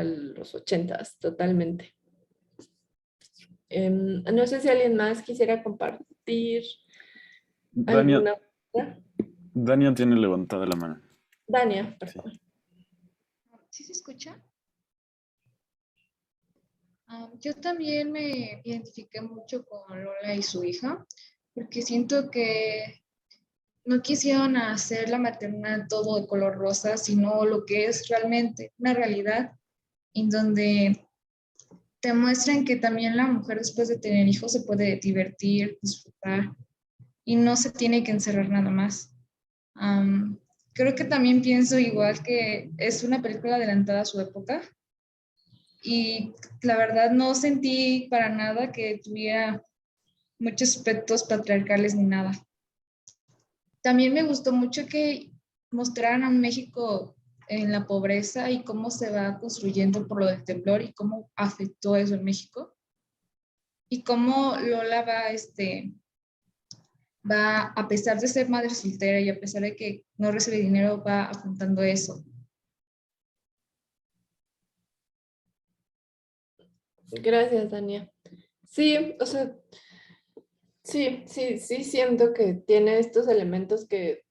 los 80s, totalmente. No sé si alguien más quisiera compartir
Dania,
alguna otra.
Dania tiene levantada la mano.
Dania,
Sí.
perdón.
¿Sí se escucha? Yo también me identifiqué mucho con Lola y su hija, porque siento que no quisieron hacer la maternidad todo de color rosa, sino lo que es realmente una realidad en donde te muestran que también la mujer después de tener hijos se puede divertir, disfrutar y no se tiene que encerrar nada más. Um, Creo que también pienso igual que es una película adelantada a su época y la verdad no sentí para nada que tuviera muchos aspectos patriarcales ni nada. También me gustó mucho que mostraran a México en la pobreza y cómo se va construyendo por lo del temblor y cómo afectó eso en México y cómo Lola va, a pesar de ser madre soltera y a pesar de que no recibe dinero, va afrontando eso.
Gracias, Dania. Sí, o sea, sí siento que tiene estos elementos que,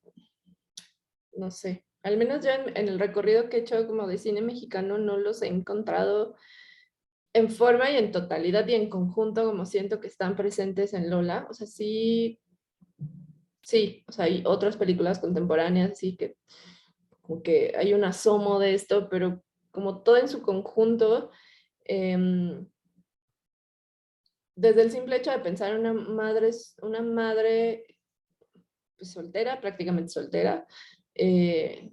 no sé, al menos yo en el recorrido que he hecho como de cine mexicano no los he encontrado en forma y en totalidad y en conjunto como siento que están presentes en Lola. O sea, sí, o sea, hay otras películas contemporáneas, así que como que hay un asomo de esto, pero como todo en su conjunto, em, desde el simple hecho de pensar en una madre pues, soltera, prácticamente soltera, eh,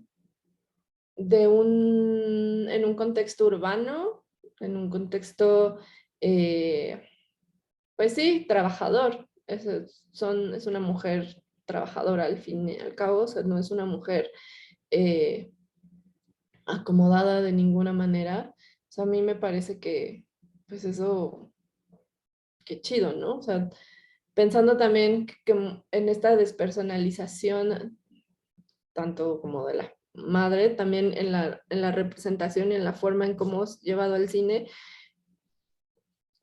en un contexto urbano, en un contexto, pues sí, trabajador. Es una mujer trabajadora al fin y al cabo, o sea, no es una mujer eh, acomodada de ninguna manera. O sea, a mí me parece que, pues eso, qué chido, ¿no? O sea, pensando también que en esta despersonalización, tanto como de la madre, también en la representación y en la forma en cómo es llevado al cine,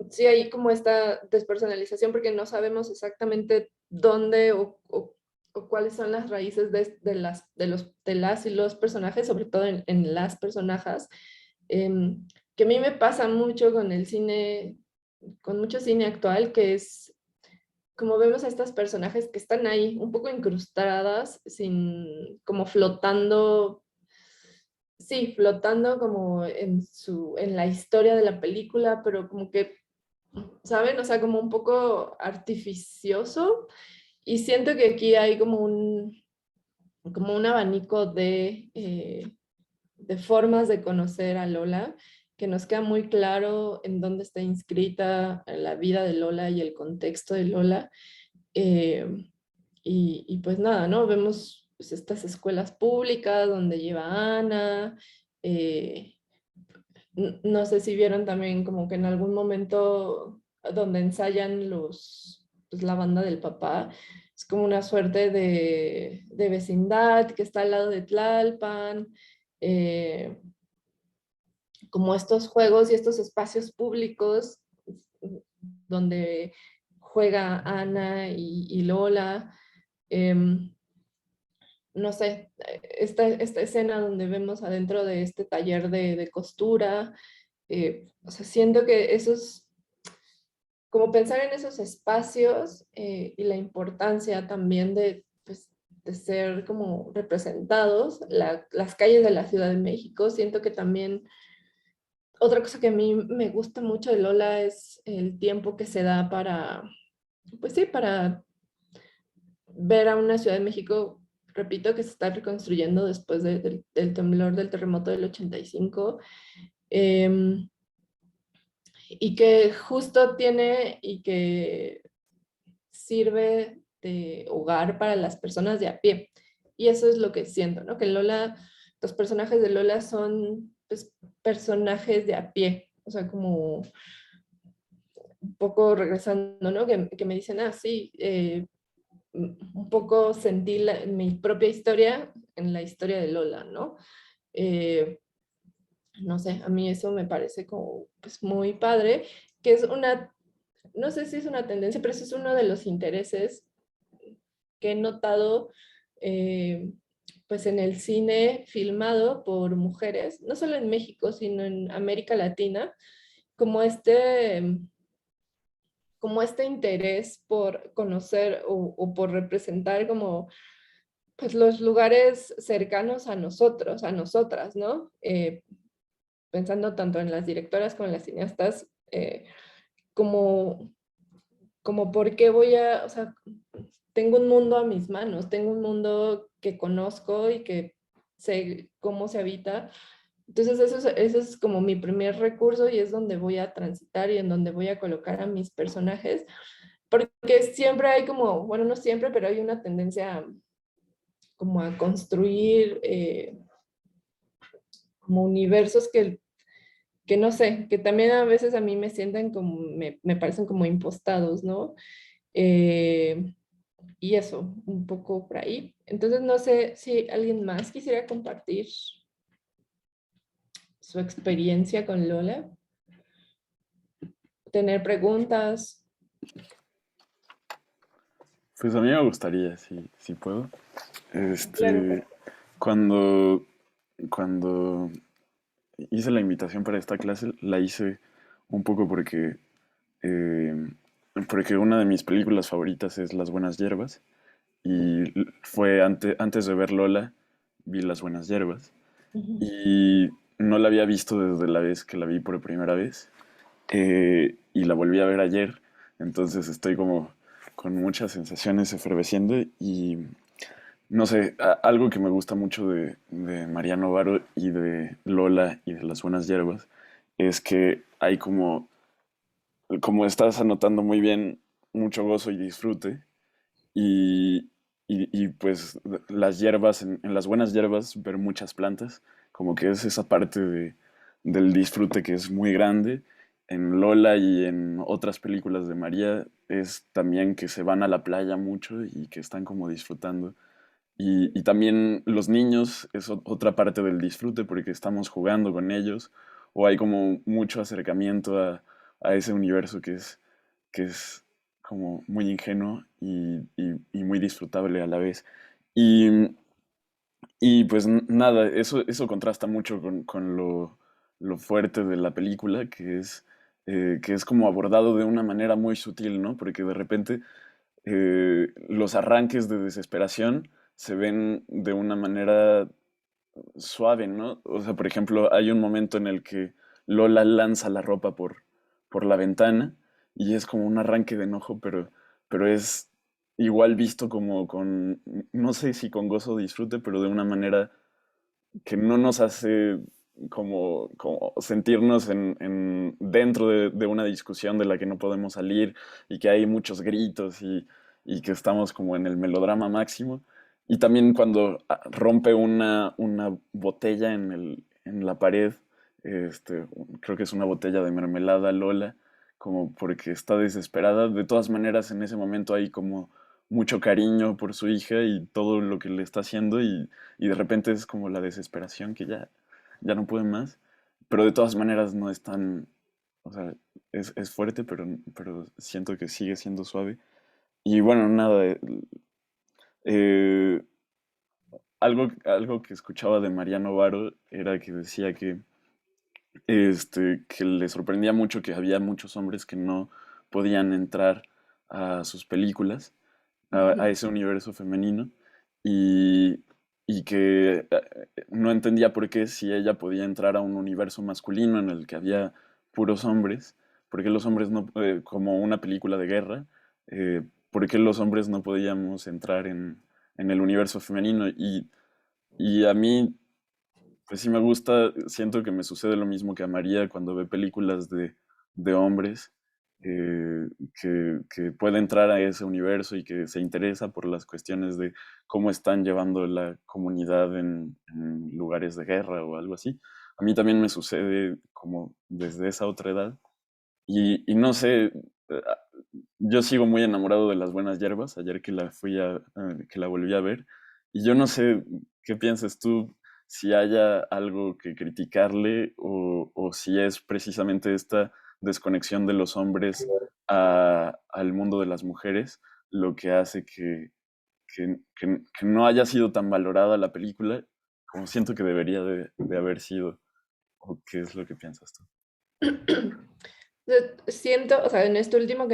sí hay como esta despersonalización porque no sabemos exactamente dónde o cuáles son las raíces de las y los personajes, sobre todo en las personajes, que a mí me pasa mucho con el cine, con mucho cine actual, que es como vemos a estos personajes que están ahí, un poco incrustadas, como flotando, sí, flotando como en la historia de la película, pero como que, ¿saben? O sea, como un poco artificioso. Y siento que aquí hay como un abanico de formas de conocer a Lola, que nos queda muy claro en dónde está inscrita la vida de Lola y el contexto de Lola. Eh, y pues nada, ¿no? Vemos pues, estas escuelas públicas donde lleva a Ana. eh, no sé si vieron también como que en algún momento donde ensayan pues, la banda del papá, es como una suerte de vecindad que está al lado de Tlalpan, eh, como estos juegos y estos espacios públicos donde juega Ana y Lola. No sé, esta escena donde vemos adentro de este taller de costura, o sea, siento que esos, como pensar en esos espacios y la importancia también pues, de ser como representados, las calles de la Ciudad de México, siento que también otra cosa que a mí me gusta mucho de Lola es el tiempo que se da pues sí, para ver a una Ciudad de México, repito, que se está reconstruyendo después del temblor, del terremoto del 85, y que justo tiene y que sirve de hogar para las personas de a pie. Y eso es lo que siento, ¿no? Que Lola, los personajes de Lola son pues, personajes de a pie, o sea, como poco regresando, ¿no? Que me dicen, ah, sí, un poco sentí mi propia historia en la historia de Lola, ¿no? Eh, no sé, a mí eso me parece como pues, muy padre, que es una, no sé si es una tendencia, pero eso es uno de los intereses que he notado pues en el cine filmado por mujeres, no solo en México, sino en América Latina, como como este interés por conocer o por representar como pues los lugares cercanos a nosotros, a nosotras, ¿no? Pensando tanto en las directoras como en las cineastas, como, como por qué voy a, o sea, tengo un mundo a mis manos, tengo un mundo que conozco y que sé cómo se habita. Entonces eso es como mi primer recurso y es donde voy a transitar y en donde voy a colocar a mis personajes, porque siempre hay como, bueno, no siempre, pero hay una tendencia como a construir como universos que no sé, que también a veces a mí me sienten como, me parecen como impostados, ¿no? Eh, y eso, un poco por ahí. Entonces no sé si alguien más quisiera compartir su experiencia con Lola, tener preguntas.
Pues a mí me gustaría, si puedo.
Claro.
Este, cuando, cuando hice la invitación para esta clase, la hice un poco eh, porque una de mis películas favoritas es Las Buenas Hierbas. Y fue antes de ver Lola, vi Las Buenas Hierbas.
Ujú.
Y no la había visto desde la vez que la vi por primera vez. Y la volví a ver ayer. Entonces estoy como con muchas sensaciones efervesciendo. Y no sé, algo que me gusta mucho de Mariano Varo y de Lola y de Las Buenas Hierbas es que hay como estás anotando muy bien, mucho gozo y disfrute. Y, pues las hierbas, en las buenas hierbas, ver muchas plantas, como que es esa parte del disfrute que es muy grande. En Lola y en otras películas de María es también que se van a la playa mucho y que están como disfrutando. Y también los niños es otra parte del disfrute porque estamos jugando con ellos o hay como mucho acercamiento a ese universo que es como muy ingenuo y muy disfrutable a la vez. Y, y pues nada, eso contrasta mucho con lo fuerte de la película, que es como abordado de una manera muy sutil, ¿no? Porque de repente los arranques de desesperación se ven de una manera suave, ¿no? O sea, por ejemplo, hay un momento en el que Lola lanza la ropa por la ventana y es como un arranque de enojo, pero es igual visto como con, no sé si con gozo o disfrute, pero de una manera que no nos hace como sentirnos dentro de una discusión de la que no podemos salir y que hay muchos gritos y que estamos como en el melodrama máximo. Y también cuando rompe una botella en la pared, creo que es una botella de mermelada Lola, como porque está desesperada. De todas maneras, en ese momento hay como mucho cariño por su hija y todo lo que le está haciendo y de repente es como la desesperación que ya no puede más, pero de todas maneras no es tan, o sea, es fuerte, pero siento que sigue siendo suave. Y bueno, nada, eh, algo que escuchaba de Mariano Varo era que decía que le sorprendía mucho que había muchos hombres que no podían entrar a sus películas, a ese universo femenino, y, y que no entendía por qué si ella podía entrar a un universo masculino en el que había puros hombres, por qué los hombres no, como una película de guerra, por qué los hombres no podíamos entrar en el universo femenino. Y a mí pues sí me gusta, siento que me sucede lo mismo que a María cuando ve películas de hombres, que puede entrar a ese universo y que se interesa por las cuestiones de cómo están llevando la comunidad en lugares de guerra o algo así. A mí también me sucede como desde esa otra edad Y no sé, yo sigo muy enamorado de Las Buenas Hierbas, ayer que la volví a ver, y yo no sé qué piensas tú, si haya algo que criticarle o si es precisamente esta desconexión de los hombres al mundo de las mujeres lo que hace que no haya sido tan valorada la película como siento que debería de haber sido. ¿O qué es lo que piensas tú?
Siento, o sea, en esto último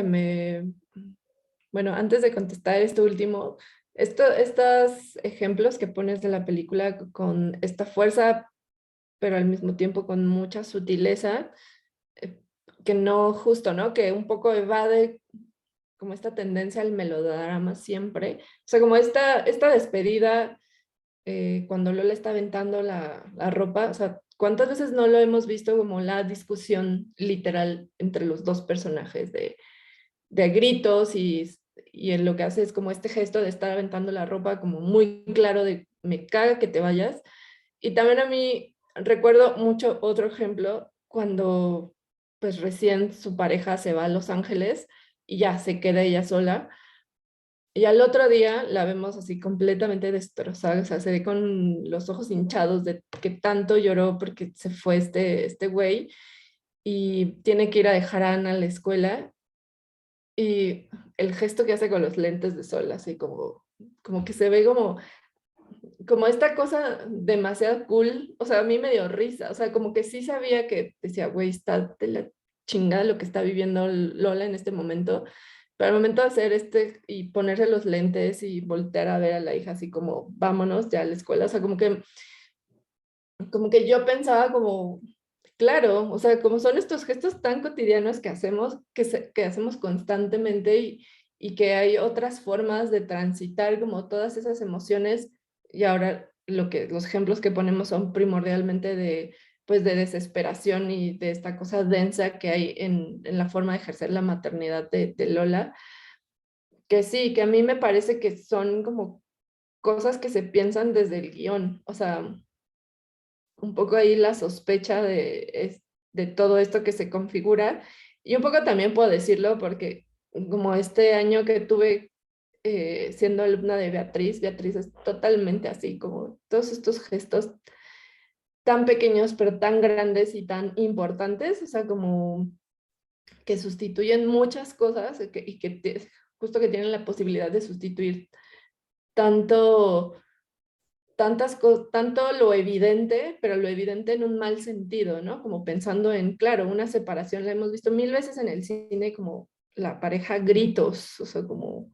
bueno, antes de contestar esto último, estos ejemplos que pones de la película con esta fuerza, pero al mismo tiempo con mucha sutileza, eh, que no justo, ¿no? Que un poco evade como esta tendencia al melodrama siempre. O sea, como esta despedida cuando Lola está aventando la ropa, o sea, ¿cuántas veces no lo hemos visto como la discusión literal entre los dos personajes de gritos y en lo que hace es como este gesto de estar aventando la ropa como muy claro de me caga que te vayas? Y también a mí recuerdo mucho otro ejemplo cuando pues recién su pareja se va a Los Ángeles y ya se queda ella sola. Y al otro día la vemos así completamente destrozada, o sea, se ve con los ojos hinchados de que tanto lloró porque se fue este güey y tiene que ir a dejar a Ana a la escuela y el gesto que hace con los lentes de sol, así como que se ve como esta cosa demasiado cool, o sea, a mí me dio risa, o sea, como que sí sabía que decía, güey, está de la chingada lo que está viviendo Lola en este momento, pero al momento de hacer y ponerse los lentes y voltear a ver a la hija así como, vámonos ya a la escuela, o sea, como que yo pensaba como, claro, o sea, como son estos gestos tan cotidianos que hacemos, que hacemos constantemente y que hay otras formas de transitar como todas esas emociones y ahora los ejemplos que ponemos son primordialmente pues de desesperación y de esta cosa densa que hay en la forma de ejercer la maternidad de Lola, que sí, que a mí me parece que son como cosas que se piensan desde el guión, o sea, un poco ahí la sospecha de todo esto que se configura. Y un poco también puedo decirlo porque como este año que tuve siendo alumna de Beatriz, Beatriz es totalmente así, como todos estos gestos tan pequeños pero tan grandes y tan importantes, o sea, como que sustituyen muchas cosas justo que tienen la posibilidad de sustituir tanto tanto lo evidente, pero lo evidente en un mal sentido, ¿no? Como pensando en, claro, una separación la hemos visto mil veces en el cine, como la pareja gritos, o sea, como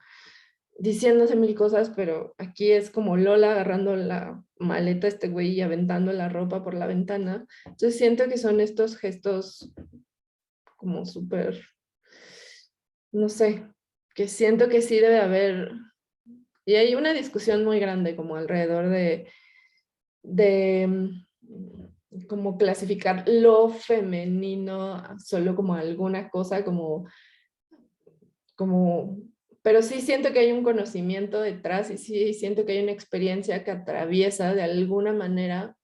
diciéndose mil cosas, pero aquí es como Lola agarrando la maleta a este güey y aventando la ropa por la ventana. Entonces siento que son estos gestos como súper, no sé, que siento que sí debe haber, y hay una discusión muy grande como alrededor de como clasificar lo femenino solo como alguna cosa, como, pero sí siento que hay un conocimiento detrás y sí siento que hay una experiencia que atraviesa de alguna manera,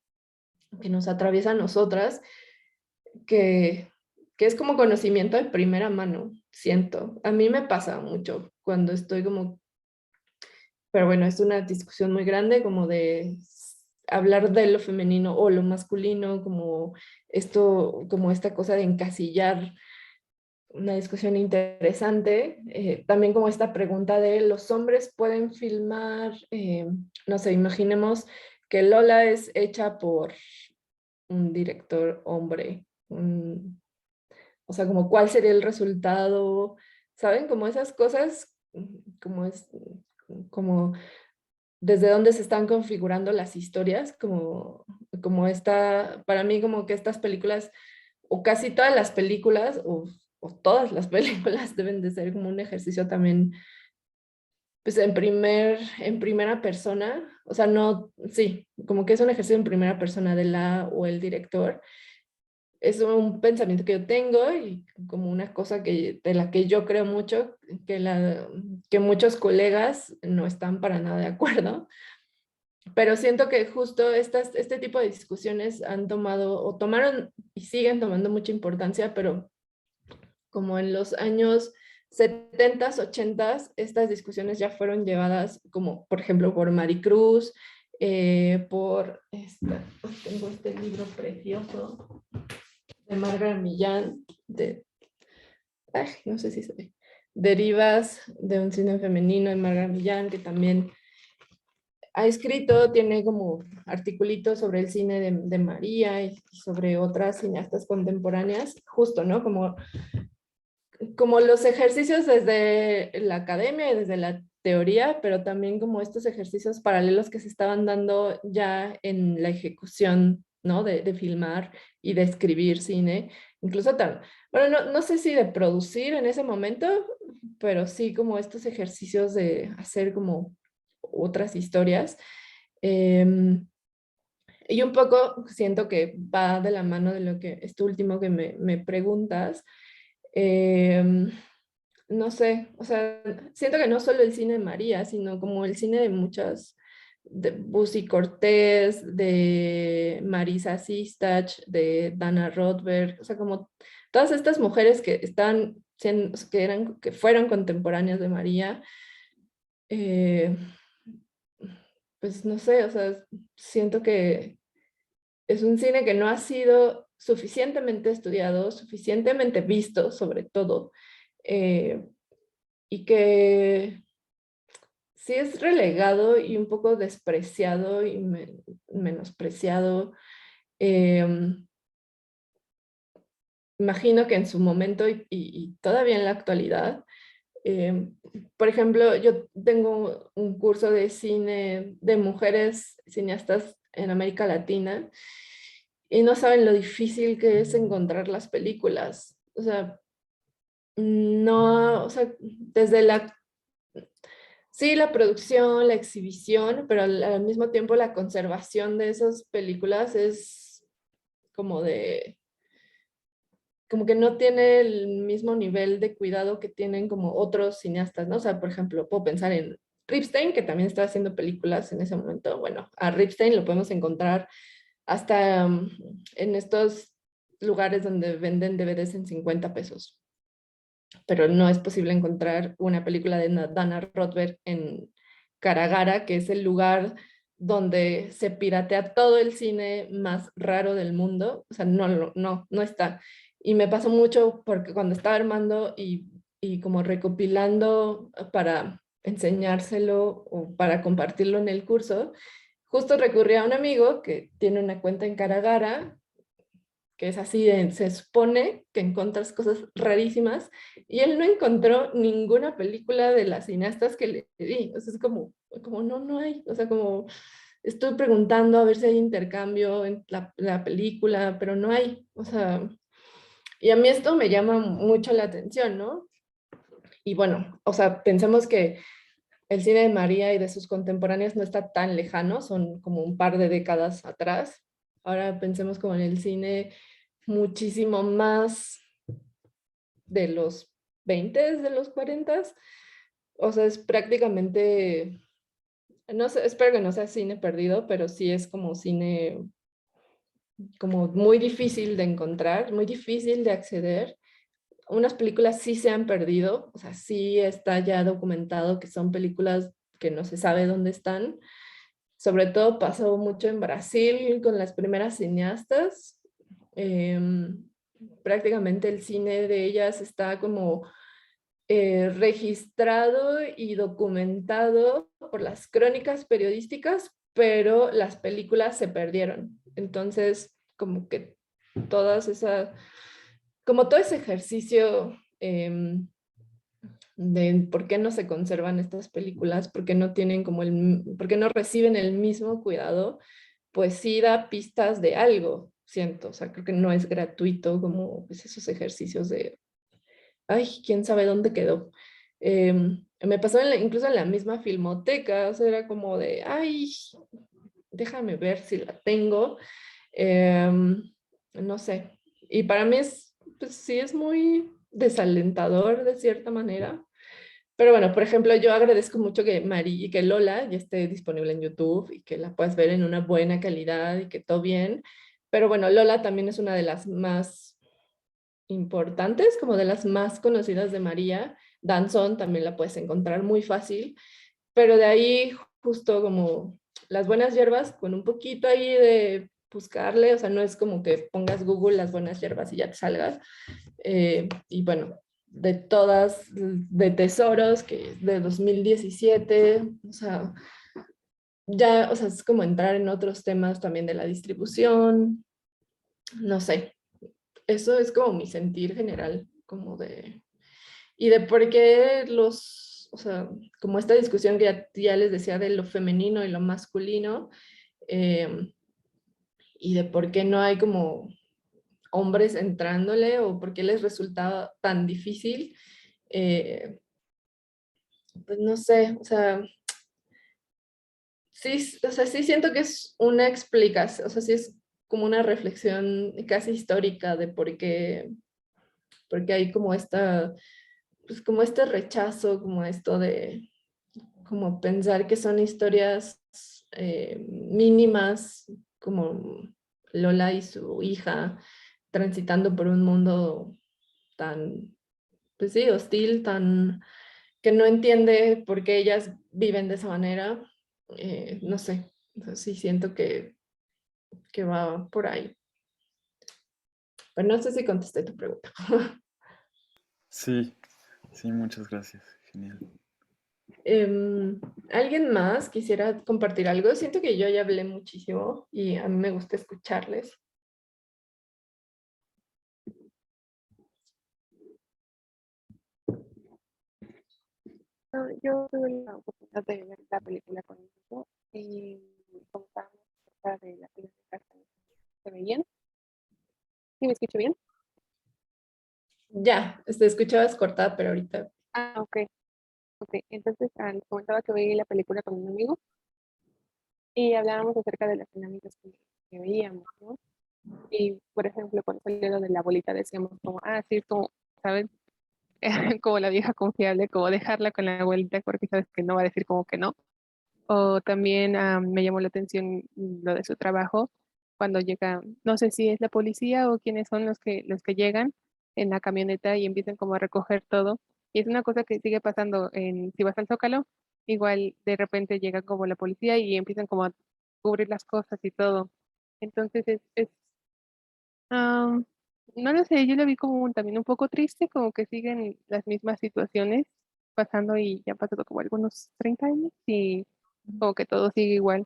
que nos atraviesa a nosotras, que, que es como conocimiento de primera mano, siento. A mí me pasa mucho cuando estoy como, pero bueno, es una discusión muy grande como de hablar de lo femenino o lo masculino, como esto, como esta cosa de encasillar, una discusión interesante. También como esta pregunta de los hombres pueden filmar, no sé, imaginemos que Lola es hecha por un director hombre, o sea, como cuál sería el resultado, ¿saben? Como esas cosas, como es, como desde dónde se están configurando las historias, como para mí como que estas películas, o casi todas las películas, o todas las películas deben de ser como un ejercicio también, pues en primera persona, o sea, no, sí, como que es un ejercicio en primera persona de la o el director. Es un pensamiento que yo tengo y como una cosa de la que yo creo mucho, que muchos colegas no están para nada de acuerdo, pero siento que justo este tipo de discusiones han tomado o tomaron y siguen tomando mucha importancia, pero como en los años 70s, 80s, estas discusiones ya fueron llevadas como, por ejemplo, por Maricruz, tengo este libro precioso de Margaret Millán, no sé si se ve, Derivas de un cine femenino de Margaret Millán, que también ha escrito, tiene como articulitos sobre el cine de María y sobre otras cineastas contemporáneas, justo, ¿no? Como los ejercicios desde la academia y desde la teoría, pero también como estos ejercicios paralelos que se estaban dando ya en la ejecución, ¿no? De filmar y de escribir cine, incluso bueno, no sé si de producir en ese momento, pero sí como estos ejercicios de hacer como otras historias. Y un poco siento que va de la mano de lo que, esto último que me preguntas. No sé, o sea, siento que no solo el cine de María, sino como el cine de muchas, de Bussy Cortés, de Marisa Sistach, de Dana Rothberg, o sea, como todas estas mujeres que están que fueron contemporáneas de María, eh, pues no sé, o sea, siento que es un cine que no ha sido suficientemente estudiado, suficientemente visto, sobre todo, eh, y que sí es relegado y un poco despreciado y menospreciado. Imagino que en su momento y todavía en la actualidad, por ejemplo, yo tengo un curso de cine de mujeres cineastas en América Latina y no saben lo difícil que es encontrar las películas. O sea, no, o sea, desde sí, la producción, la exhibición, pero al mismo tiempo la conservación de esas películas es como como que no tiene el mismo nivel de cuidado que tienen como otros cineastas, ¿no? O sea, por ejemplo, puedo pensar en Ripstein, que también está haciendo películas en ese momento. Bueno, a Ripstein lo podemos encontrar hasta en estos lugares donde venden DVDs en 50 pesos. Pero no es posible encontrar una película de Dana Rothberg en Caragara, que es el lugar donde se piratea todo el cine más raro del mundo. O sea, no está. Y me pasó mucho porque cuando estaba armando y como recopilando para enseñárselo o para compartirlo en el curso, justo recurrí a un amigo que tiene una cuenta en Caragara, que es así, se supone que encuentras cosas rarísimas, y él no encontró ninguna película de las cineastas que le di. O sea, es como no hay, o sea, como estoy preguntando a ver si hay intercambio en la película, pero no hay, o sea, y a mí esto me llama mucho la atención, ¿no? Y bueno, o sea, pensemos que el cine de María y de sus contemporáneas no está tan lejano, son como un par de décadas atrás. Ahora pensemos como en el cine muchísimo más de los 20, de los 40. O sea, es prácticamente, no sé, espero que no sea cine perdido, pero sí es como cine como muy difícil de encontrar, muy difícil de acceder. Unas películas sí se han perdido, o sea, sí está ya documentado que son películas que no se sabe dónde están. Sobre todo pasó mucho en Brasil con las primeras cineastas. Prácticamente el cine de ellas está como registrado y documentado por las crónicas periodísticas, pero las películas se perdieron. Entonces, como que todas esas, como todo ese ejercicio de por qué no se conservan estas películas, por qué no tienen como por qué no reciben el mismo cuidado, pues sí da pistas de algo, siento. O sea, creo que no es gratuito como pues, esos ejercicios de ay, quién sabe dónde quedó. Me pasó incluso en la misma filmoteca, o sea, era como de, ay, déjame ver si la tengo. No sé. Y para mí pues sí es muy desalentador de cierta manera. Pero bueno, por ejemplo, yo agradezco mucho que Mari y que Lola ya esté disponible en YouTube y que la puedas ver en una buena calidad y que todo bien. Pero bueno, Lola también es una de las más importantes, como de las más conocidas de María. Danzón también la puedes encontrar muy fácil, pero de ahí justo como las buenas hierbas, con un poquito ahí de buscarle, o sea, no es como que pongas Google las buenas hierbas y ya te salgas. Y bueno, de todas, de Tesoros, que es de 2017, o sea, ya, o sea, es como entrar en otros temas también de la distribución, no sé, eso es como mi sentir general, como de, y de por qué los, o sea, como esta discusión que ya les decía de lo femenino y lo masculino, eh, y de por qué no hay como hombres entrándole o por qué les resulta tan difícil, eh, pues no sé, o sea, sí, o sea, sí siento que es una explicación, o sea, sí es como una reflexión casi histórica de por qué, porque hay como esta, pues como este rechazo, como esto de, como pensar que son historias mínimas, como Lola y su hija transitando por un mundo tan, pues sí, hostil, tan, que no entiende por qué ellas viven de esa manera. No sé, o sea, sí siento que va por ahí. Pero no sé si contesté tu pregunta.
Sí, sí, muchas gracias. Genial.
¿Alguien más quisiera compartir algo? Siento que yo ya hablé muchísimo y a mí me gusta escucharles.
No, yo tuve la oportunidad de ver la película con mi hijo y comentábamos acerca de las temáticas que se veían. ¿Sí me escucho bien?
Ya, te escuchabas cortada, pero ahorita.
Ah, ok, ok. Entonces, les comentaba que veía la película con un amigo y hablábamos acerca de las dinámicas que veíamos, ¿no? Y, por ejemplo, cuando salió lo de la bolita, decíamos como, ah, sí, es como, ¿sabes? Como la vieja confiable, como dejarla con la abuelita porque sabes que no va a decir como que no. O también me llamó la atención lo de su trabajo cuando llega, no sé si es la policía o quiénes son los que llegan en la camioneta y empiezan como a recoger todo. Y es una cosa que sigue pasando si vas al Zócalo, igual de repente llega como la policía y empiezan como a cubrir las cosas y todo. Entonces Am, no lo sé, yo lo vi como también un poco triste, como que siguen las mismas situaciones pasando y ya han pasado como algunos 30 años y como que todo sigue igual.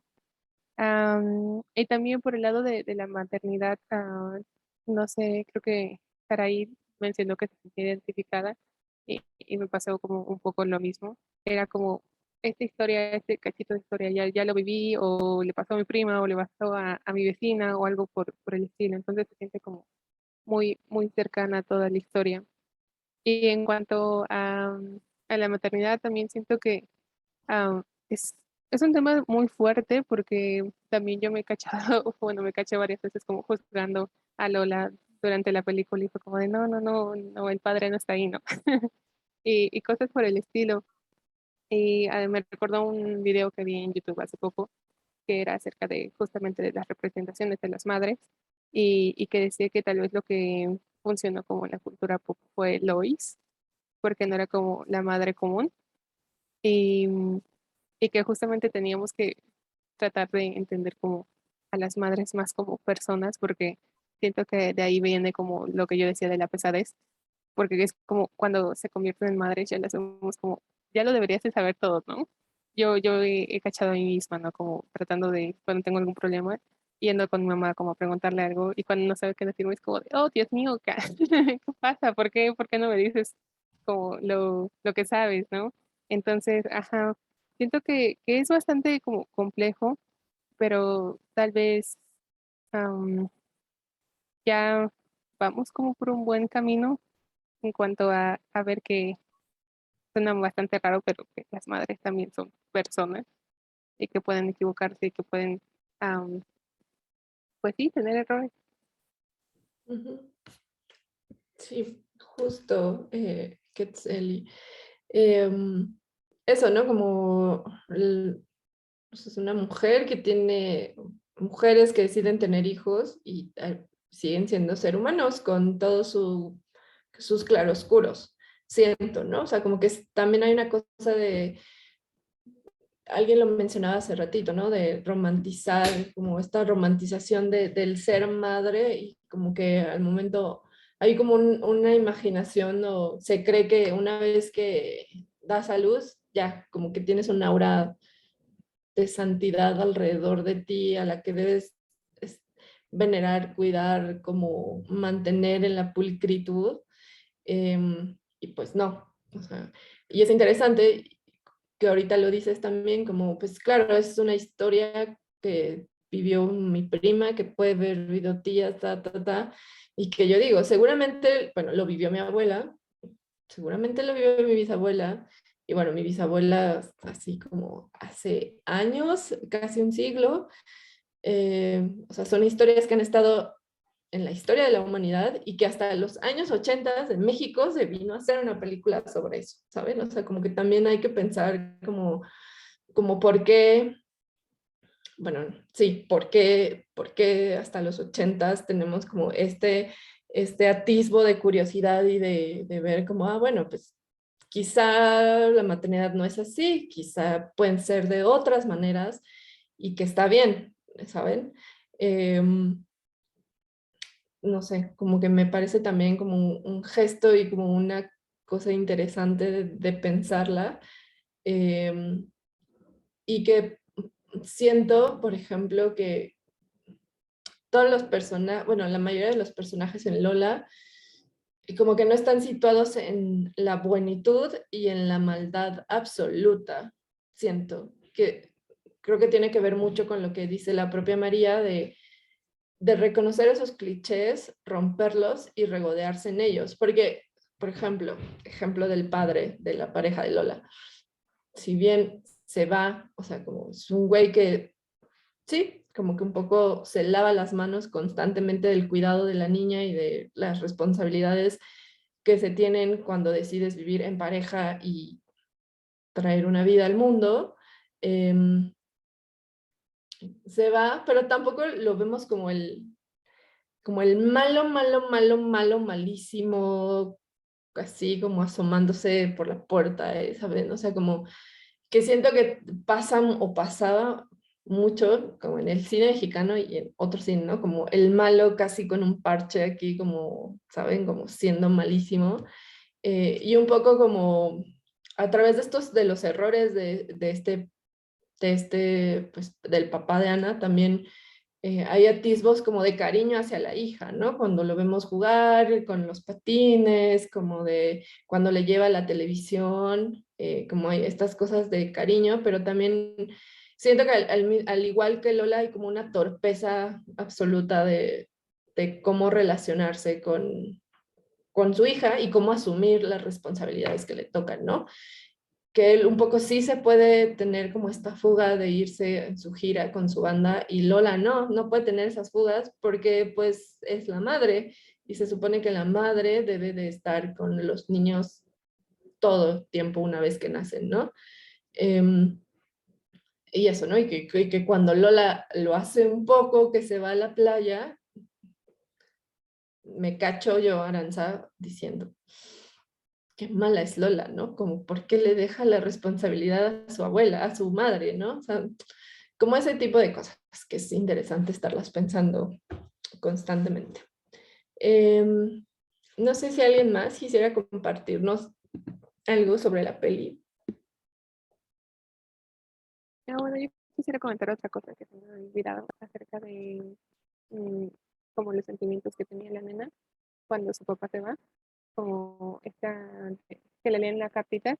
Y también por el lado de la maternidad, no sé, creo que Saraí mencionó que se sentía identificada y me pasó como un poco lo mismo. Era como esta historia, este cachito de historia, ya lo viví o le pasó a mi prima o le pasó a mi vecina o algo por el estilo. Entonces se siente como muy, muy cercana a toda la historia. Y en cuanto a la maternidad, también siento que ah, es, es un tema muy fuerte porque también yo me he cachado, bueno, me caché varias veces como juzgando a Lola durante la película y fue como de no, no, no, no, el padre no está ahí, ¿no? Y cosas por el estilo. Y me recordó un video que vi en YouTube hace poco que era acerca de justamente de las representaciones de las madres y que decía que tal vez lo que funcionó como en la cultura pop fue Lois, porque no era como la madre común y, y que justamente teníamos que tratar de entender como a las madres más como personas, porque siento que de ahí viene como lo que yo decía de la pesadez, porque es como cuando se convierten en madres ya las vemos como, ya lo deberías de saber todo, ¿no? Yo he cachado a mí misma, ¿no? Como tratando de, cuando tengo algún problema, yendo con mi mamá como a preguntarle algo y cuando no sabe qué decirme es como de, oh, Dios mío, ¿qué, ¿qué pasa? ¿Por qué no me dices como lo que sabes, ¿no? Entonces, ajá, siento que es bastante como complejo, pero tal vez am, ya vamos como por un buen camino en cuanto a ver que suena bastante raro, pero que las madres también son personas y que pueden equivocarse y que pueden, am, pues sí, tener errores.
Ujú. Sí, justo, Quetzali. Eso, ¿no? Como pues, es una mujer que tiene, mujeres que deciden tener hijos y siguen siendo ser humanos con todo su sus claroscuros, siento, ¿no? O sea, como que también hay una cosa de, alguien lo mencionaba hace ratito, ¿no? De romantizar, como esta romantización del ser madre y como que al momento hay como una imaginación o se cree que una vez que das a luz, ya, como que tienes un aura de santidad alrededor de ti a la que debes venerar, cuidar, como mantener en la pulcritud. Y pues no, o sea, y es interesante que ahorita lo dices también, como pues claro, es una historia que vivió mi prima, que puede haber vivido tía, y que yo digo, seguramente, bueno, lo vivió mi abuela, seguramente lo vivió mi bisabuela, y bueno, mi bisabuela así como hace años, casi un siglo, o sea, son historias que han estado en la historia de la humanidad y que hasta los años 80 en México se vino a hacer una película sobre eso, ¿saben? O sea, como que también hay que pensar como por qué, bueno, sí, por qué hasta los 80 tenemos como este atisbo de curiosidad y de ver como, ah, bueno, pues quizá la maternidad no es así, quizá pueden ser de otras maneras y que está bien, ¿saben? No sé, como que me parece también como un gesto y como una cosa interesante de pensarla. eh, y que siento, por ejemplo, que todos los personajes, bueno, la mayoría de los personajes en Lola, como que no están situados en la buenitud y en la maldad absoluta, siento, que creo que tiene que ver mucho con lo que dice la propia María de reconocer esos clichés, romperlos y regodearse en ellos. Porque, por ejemplo del padre de la pareja de Lola, si bien se va, o sea, como es un güey que, sí, como que un poco se lava las manos constantemente del cuidado de la niña y de las responsabilidades que se tienen cuando decides vivir en pareja y traer una vida al mundo. Eh, Se va, pero tampoco lo vemos como el malo, malo, malo, malo, malísimo, así como asomándose por la puerta, ¿saben? O sea, como que siento que pasa o pasaba mucho, como en el cine mexicano y en otro cine, ¿no? Como el malo casi con un parche aquí, como, ¿saben? Como siendo malísimo. Y un poco como a través de estos, de los errores pues, del papá de Ana, también hay atisbos como de cariño hacia la hija, ¿no? Cuando lo vemos jugar con los patines, como de cuando le lleva la televisión, como hay estas cosas de cariño, pero también siento que al igual que Lola hay como una torpeza absoluta de cómo relacionarse con su hija y cómo asumir las responsabilidades que le tocan, ¿no? Que él un poco sí se puede tener como esta fuga de irse en su gira con su banda y Lola no puede tener esas fugas porque pues es la madre y se supone que la madre debe de estar con los niños todo el tiempo una vez que nacen, ¿no? Em, y eso, ¿no? Y que cuando Lola lo hace un poco, que se va a la playa, me cacho yo, Aranza, diciendo, qué mala es Lola, ¿no? Como, ¿por qué le deja la responsabilidad a su abuela, a su madre, ¿no? O sea, como ese tipo de cosas que es interesante estarlas pensando constantemente. No sé si alguien más quisiera compartirnos algo sobre la peli.
Bueno, yo quisiera comentar otra cosa que se me ha olvidado acerca de mm, como los sentimientos que tenía la nena cuando su papá se va, como esta, que le leen la cartita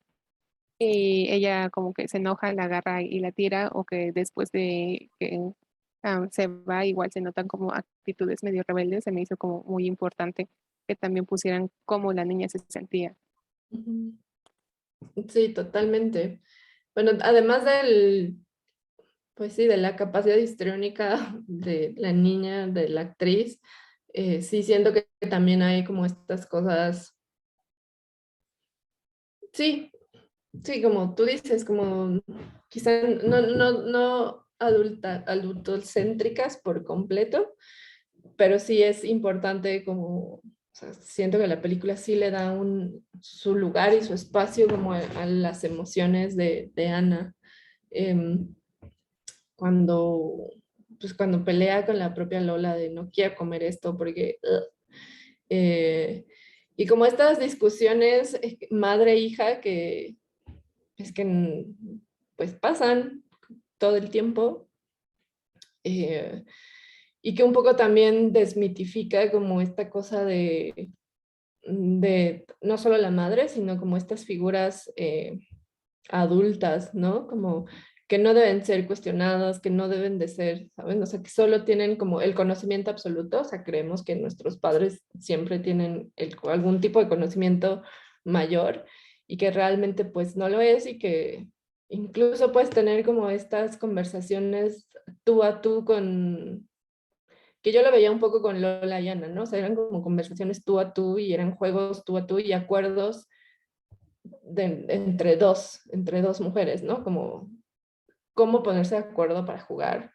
y ella como que se enoja, la agarra y la tira, o que después de que se va igual se notan como actitudes medio rebeldes. Se me hizo como muy importante que también pusieran cómo la niña se sentía.
Ujú. Sí, totalmente. Bueno, además pues sí, de la capacidad histriónica de la niña, de la actriz, sí siento que también hay como estas cosas, sí, sí, como tú dices, como quizá no adultocéntricas por completo, pero sí es importante como O sea, siento que la película sí le da su lugar y su espacio como a las emociones de Ana. Em, cuando, pues cuando pelea con la propia Lola de no quiero comer esto porque... y como estas discusiones madre-hija que es que pues pasan todo el tiempo, eh, y que un poco también desmitifica como esta cosa de no solo la madre, sino como estas figuras adultas, ¿no? Como que no deben ser cuestionadas, que no deben de ser, ¿saben? O sea, que solo tienen como el conocimiento absoluto, o sea, creemos que nuestros padres siempre tienen algún tipo de conocimiento mayor y que realmente pues no lo es y que incluso puedes tener como estas conversaciones tú a tú con, que yo lo veía un poco con Lola y Ana, ¿no? O sea, eran como conversaciones tú a tú y eran juegos tú a tú y acuerdos entre dos mujeres, ¿no? Como cómo ponerse de acuerdo para jugar.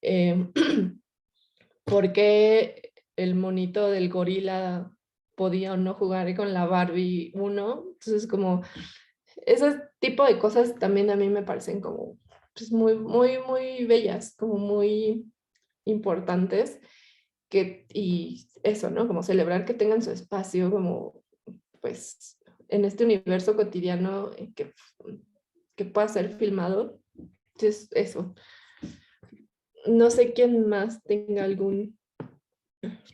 Eh, ¿Por qué el monito del gorila podía o no jugar con la Barbie uno? Entonces, como ese tipo de cosas también a mí me parecen como pues, muy, muy, muy bellas, como muy importantes. Y eso, ¿no? Como celebrar que tengan su espacio, como pues en este universo cotidiano que pueda ser filmado. Entonces, eso. No sé quién más tenga algún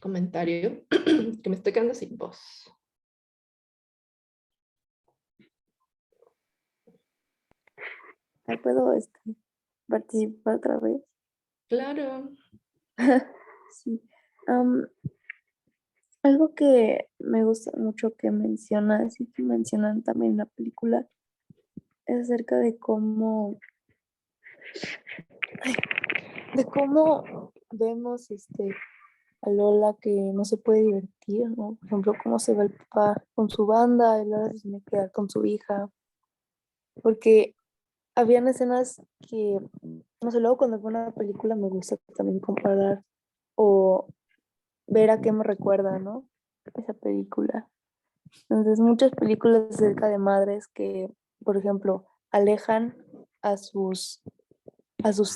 comentario, que me estoy quedando sin voz.
Ahí puedo participar otra vez.
Claro.
Sí. Algo que me gusta mucho que mencionas y que mencionan también en la película es acerca de cómo vemos a Lola que no se puede divertir, ¿no? Por ejemplo, cómo se va el papá con su banda y Lola se tiene que quedar con su hija, porque habían escenas que, no sé, luego cuando veo una película me gusta también comparar o ver a qué me recuerda, ¿no? Esa película. Entonces, muchas películas acerca de madres que, por ejemplo, alejan a sus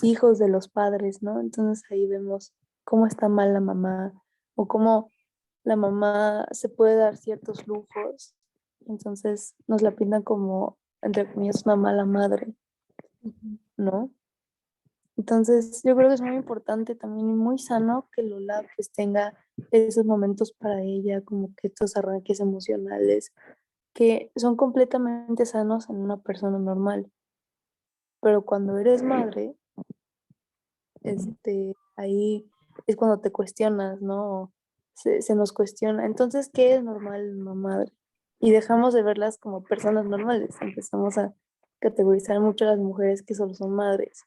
hijos de los padres, ¿no? Entonces ahí vemos cómo está mal la mamá o cómo la mamá se puede dar ciertos lujos. Entonces nos la pintan como, entre comillas, una mala madre, ¿no? Entonces yo creo que es muy importante también y muy sano que Lola pues tenga esos momentos para ella, como que estos arranques emocionales que son completamente sanos en una persona normal. Pero cuando eres madre, ahí es cuando te cuestionas, ¿no? Se nos cuestiona. Entonces, ¿qué es normal en una madre? Y dejamos de verlas como personas normales. Empezamos a categorizar mucho a las mujeres que solo son madres,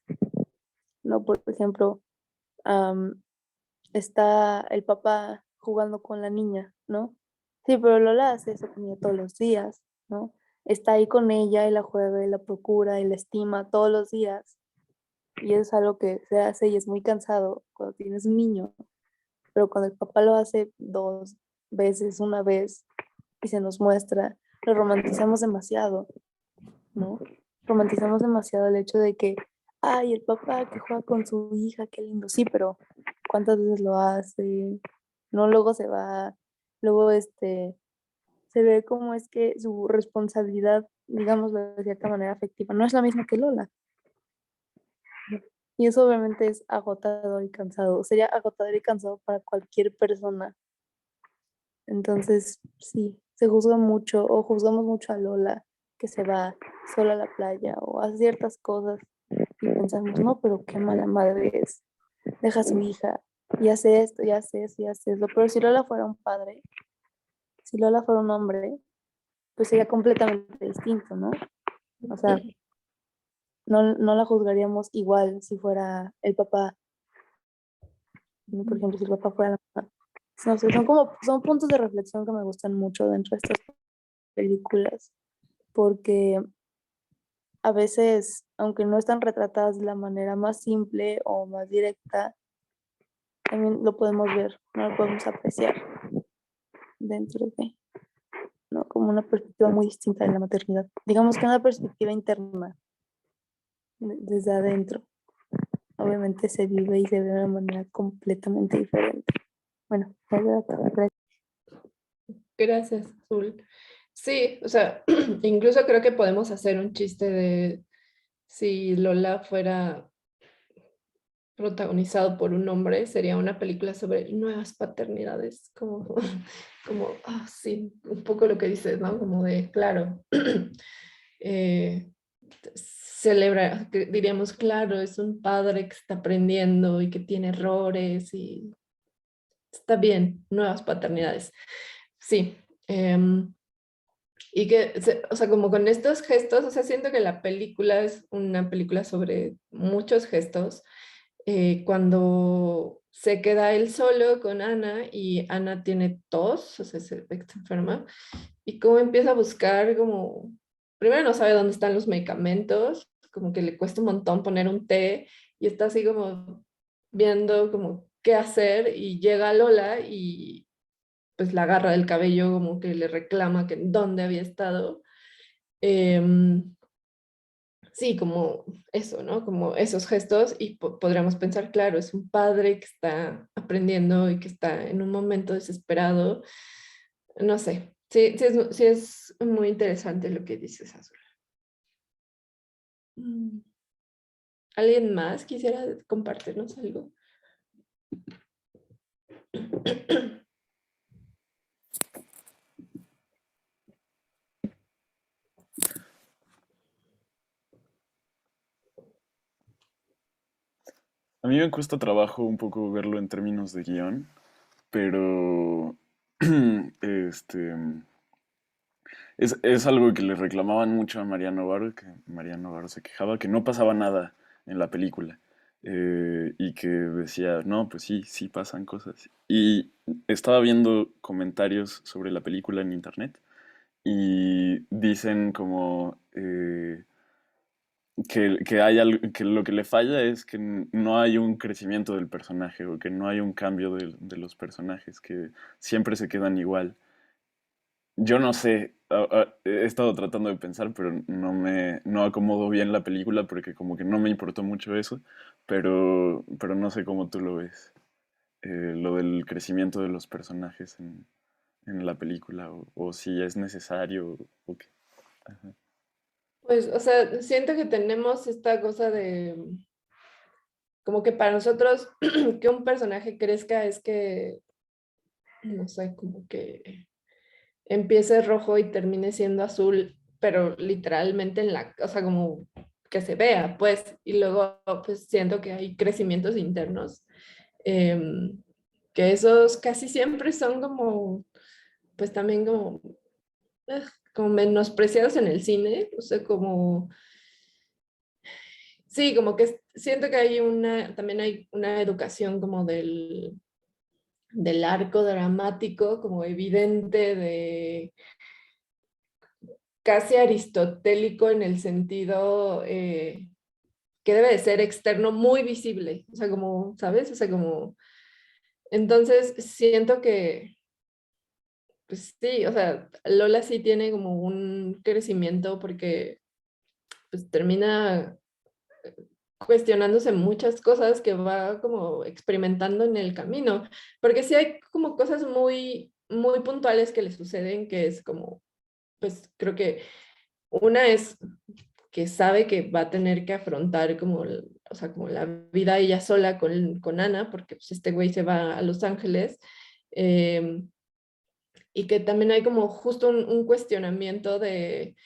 ¿no? Por ejemplo, am, está el papá jugando con la niña, ¿no? Sí, pero Lola hace eso con ella todos los días, ¿no? Está ahí con ella y la juega y la procura y la estima todos los días. Y es algo que se hace y es muy cansado cuando tienes un niño, pero cuando el papá lo hace 2 veces, una vez, y se nos muestra, lo romantizamos demasiado, ¿no? Romantizamos demasiado el hecho de que, ay, el papá que juega con su hija, qué lindo, sí, pero ¿cuántas veces lo hace? No, luego se va, luego se ve como es que su responsabilidad, digámoslo de cierta manera afectiva, no es la misma que Lola. Y eso obviamente es agotador y cansado. Sería agotador y cansado para cualquier persona. Entonces, sí, se juzga mucho o juzgamos mucho a Lola que se va sola a la playa o hace ciertas cosas y pensamos, no, pero qué mala madre es. Deja a su hija y hace esto, y hace eso, y hace eso. Pero si Lola fuera un padre, si Lola fuera un hombre, pues sería completamente distinto, ¿no? O sea, no la juzgaríamos igual si fuera el papá, ¿no? Por ejemplo, si el papá fuera la mamá. No sé, son puntos de reflexión que me gustan mucho dentro de estas películas, porque a veces, aunque no están retratadas de la manera más simple o más directa, también lo podemos ver, no lo podemos apreciar. dentro de, ¿no? Como una perspectiva muy distinta de la maternidad. Digamos que una perspectiva interna, desde adentro. Obviamente se vive y se ve de una manera completamente diferente. Bueno, ya voy a acabar. Gracias.
Gracias, Azul. Sí, o sea, incluso creo que podemos hacer un chiste de si Lola fuera protagonizado por un hombre, sería una película sobre nuevas paternidades, como, como sí, un poco lo que dices, ¿no? Como de, claro, celebra, diríamos, claro, es un padre que está aprendiendo y que tiene errores y está bien, nuevas paternidades. Sí. Y que, o sea, como con estos gestos, o sea, siento que la película es una película sobre muchos gestos. Cuando se queda él solo con Ana y Ana tiene tos, o sea, se ve que está enferma, y cómo empieza a buscar como, primero no sabe dónde están los medicamentos, como que le cuesta un montón poner un té, y está así como viendo como qué hacer, y llega Lola y pues la agarra del cabello, como que le reclama que dónde había estado. Sí, como eso, ¿no? Como esos gestos y podríamos pensar, claro, es un padre que está aprendiendo y que está en un momento desesperado. No sé, sí, sí es muy interesante lo que dices, Azul. Mm. ¿Alguien más quisiera compartirnos algo?
A mí me cuesta trabajo un poco verlo en términos de guión, pero este, es algo que le reclamaban mucho a Mariano Varo, que Mariano Varo se quejaba que no pasaba nada en la película, y que decía, no, pues sí, sí pasan cosas. Y estaba viendo comentarios sobre la película en internet y dicen como que lo que le falla es que no hay un crecimiento del personaje o que no hay un cambio de los personajes, que siempre se quedan igual. Yo no sé, he estado tratando de pensar, pero no acomodo bien la película porque como que no me importó mucho eso, pero no sé cómo tú lo ves, lo del crecimiento de los personajes en la película, o si es necesario, o qué. Ajá.
Pues, o sea, siento que tenemos esta cosa de, como que para nosotros, que un personaje crezca es que, no sé, como que empiece rojo y termine siendo azul, pero literalmente en la, o sea, como que se vea, pues, y luego pues siento que hay crecimientos internos, em, que esos casi siempre son como, pues también como, eh, como menospreciados en el cine, o sea, como, sí, como que siento que hay una, también hay una educación como del arco dramático, como evidente de casi aristotélico en el sentido que debe de ser externo, muy visible, o sea, como, ¿sabes? O sea, como, entonces siento que, pues sí, o sea, Lola sí tiene como un crecimiento porque pues termina cuestionándose muchas cosas que va como experimentando en el camino, porque sí hay como cosas muy, muy puntuales que le suceden, que es como, pues creo que una es que sabe que va a tener que afrontar como, o sea, como la vida ella sola con Ana, porque pues, este güey se va a Los Ángeles, eh, y que también hay como justo un cuestionamiento de,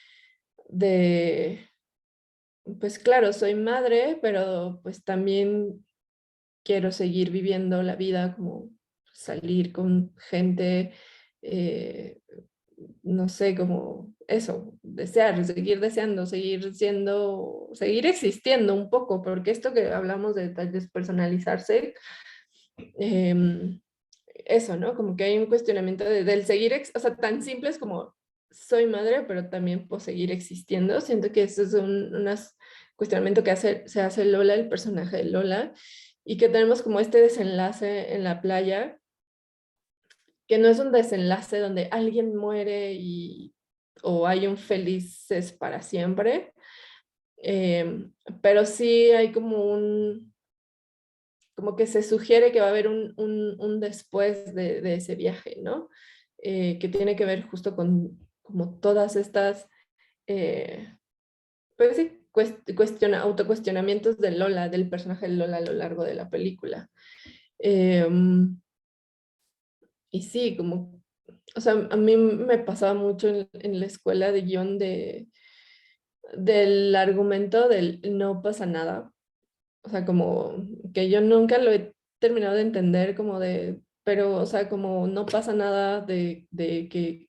pues claro, soy madre, pero pues también quiero seguir viviendo la vida, como salir con gente, eh, no sé, como eso, desear, seguir deseando, seguir siendo, seguir existiendo un poco, porque esto que hablamos de despersonalizarse, eh, eso, ¿no? Como que hay un cuestionamiento del seguir, o sea, tan simples como soy madre, pero también puedo seguir existiendo. Siento que eso es un cuestionamiento que se hace Lola, el personaje de Lola, y que tenemos como este desenlace en la playa que no es un desenlace donde alguien muere o hay un felices para siempre, pero sí hay como que se sugiere que va a haber un después de ese viaje, ¿no? Que tiene que ver justo con como todas estas, pues sí, autocuestionamientos de Lola, del personaje de Lola a lo largo de la película. Y sí, como, o sea, a mí me pasaba mucho en la escuela de guión del argumento del no pasa nada. O sea, como que yo nunca lo he terminado de entender, como de, pero, o sea, como no pasa nada de que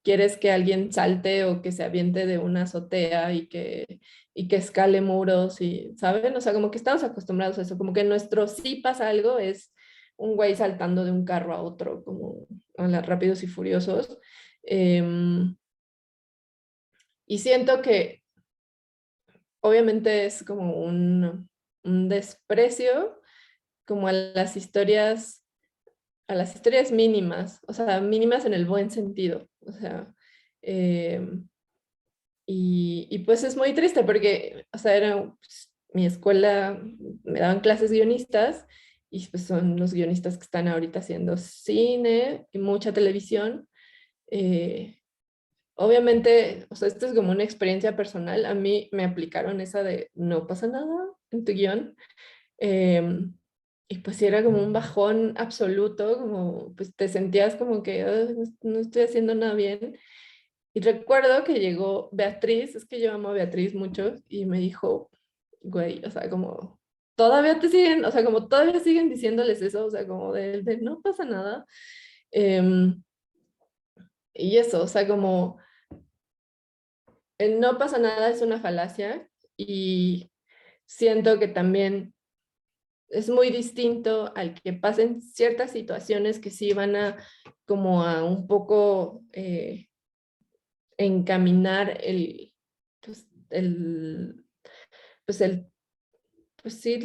quieres que alguien salte o que se aviente de una azotea y que escale muros y, ¿saben? O sea, como que estamos acostumbrados a eso, como que nuestro sí pasa algo es un güey saltando de un carro a otro, como a las Rápidos y Furiosos. Em, y siento que obviamente es como un desprecio como a las historias mínimas, o sea, mínimas en el buen sentido, o sea, y pues es muy triste porque, o sea, era pues, mi escuela, me daban clases guionistas y pues son los guionistas que están ahorita haciendo cine y mucha televisión. eh, Obviamente, o sea, esto es como una experiencia personal. A mí me aplicaron esa de no pasa nada en tu guión. em, y pues sí era como un bajón absoluto, como pues te sentías como que "Ah, no estoy haciendo nada bien". Y recuerdo que llegó Beatriz, es que yo amo a Beatriz mucho, y me dijo, güey, o sea, como todavía te siguen, o sea, como todavía siguen diciéndoles eso, o sea, como de no pasa nada. Em, y eso, o sea, como el no pasa nada es una falacia y siento que también es muy distinto al que pasen ciertas situaciones que sí van a como a un poco encaminar pues el, pues el, pues sí,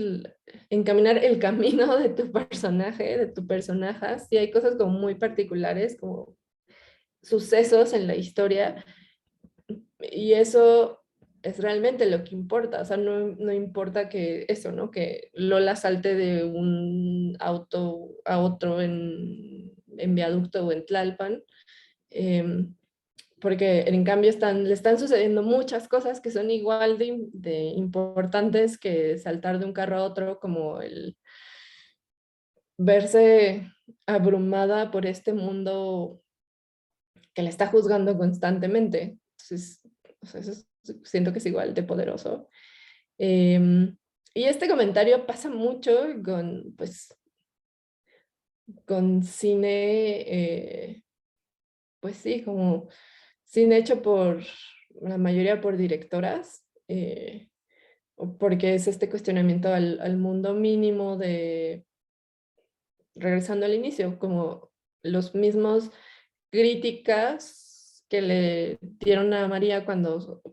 encaminar el camino de tu personaje, de tu personaje. Sí hay cosas como muy particulares, como sucesos en la historia. Y eso es realmente lo que importa, o sea, no importa que eso, ¿no? Que Lola salte de un auto a otro en viaducto o en Tlalpan, em, porque en cambio le están sucediendo muchas cosas que son igual de importantes que saltar de un carro a otro, como el verse abrumada por este mundo que la está juzgando constantemente. Entonces, o sea, siento que es igual de poderoso. Y este comentario pasa mucho pues, con cine, pues sí, como cine hecho por la mayoría por directoras, porque es este cuestionamiento al mundo mínimo regresando al inicio, como los mismos críticas que le dieron a María cuando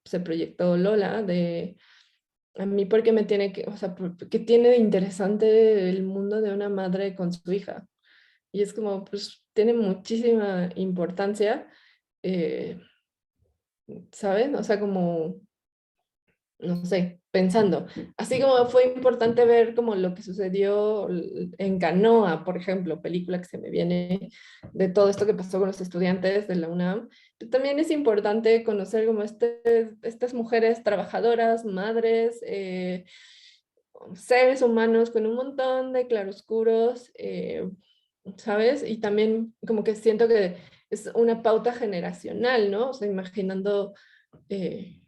se proyectó Lola, de a mí porque me tiene que, o sea, ¿qué tiene de interesante el mundo de una madre con su hija? Y es como, pues tiene muchísima importancia, eh, ¿saben? O sea, como no sé, pensando, así como fue importante ver como lo que sucedió en Canoa, por ejemplo, película que se me viene de todo esto que pasó con los estudiantes de la UNAM, pero también es importante conocer como estas mujeres trabajadoras, madres, seres humanos con un montón de claroscuros, ¿sabes? Y también como que siento que es una pauta generacional, ¿no? O sea, imaginando eh,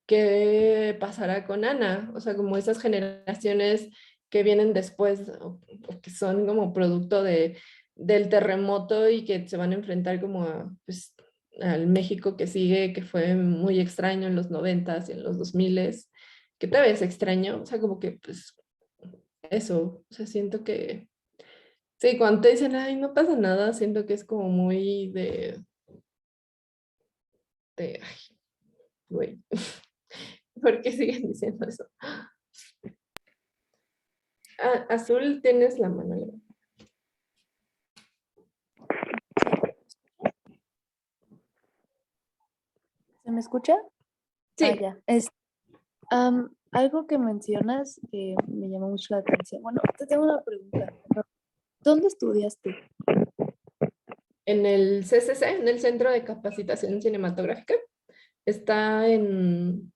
qué pasará con Ana, o sea, como esas generaciones que vienen después o que son como producto del terremoto y que se van a enfrentar como pues, al México que sigue, que fue muy extraño en los 90s y en los 2000s, que todavía es extraño, o sea, como que pues eso, o sea, siento que, sí, cuando te dicen, ay, no pasa nada, siento que es como muy ay, güey, ¿por qué siguen diciendo eso? Azul, tienes la mano levantada.
¿Se me escucha?
Sí,
Ya. Algo que mencionas que me llamó mucho la atención. Bueno, te tengo una pregunta. ¿Dónde estudiaste?
en el CCC, en el Centro de Capacitación Cinematográfica. Está en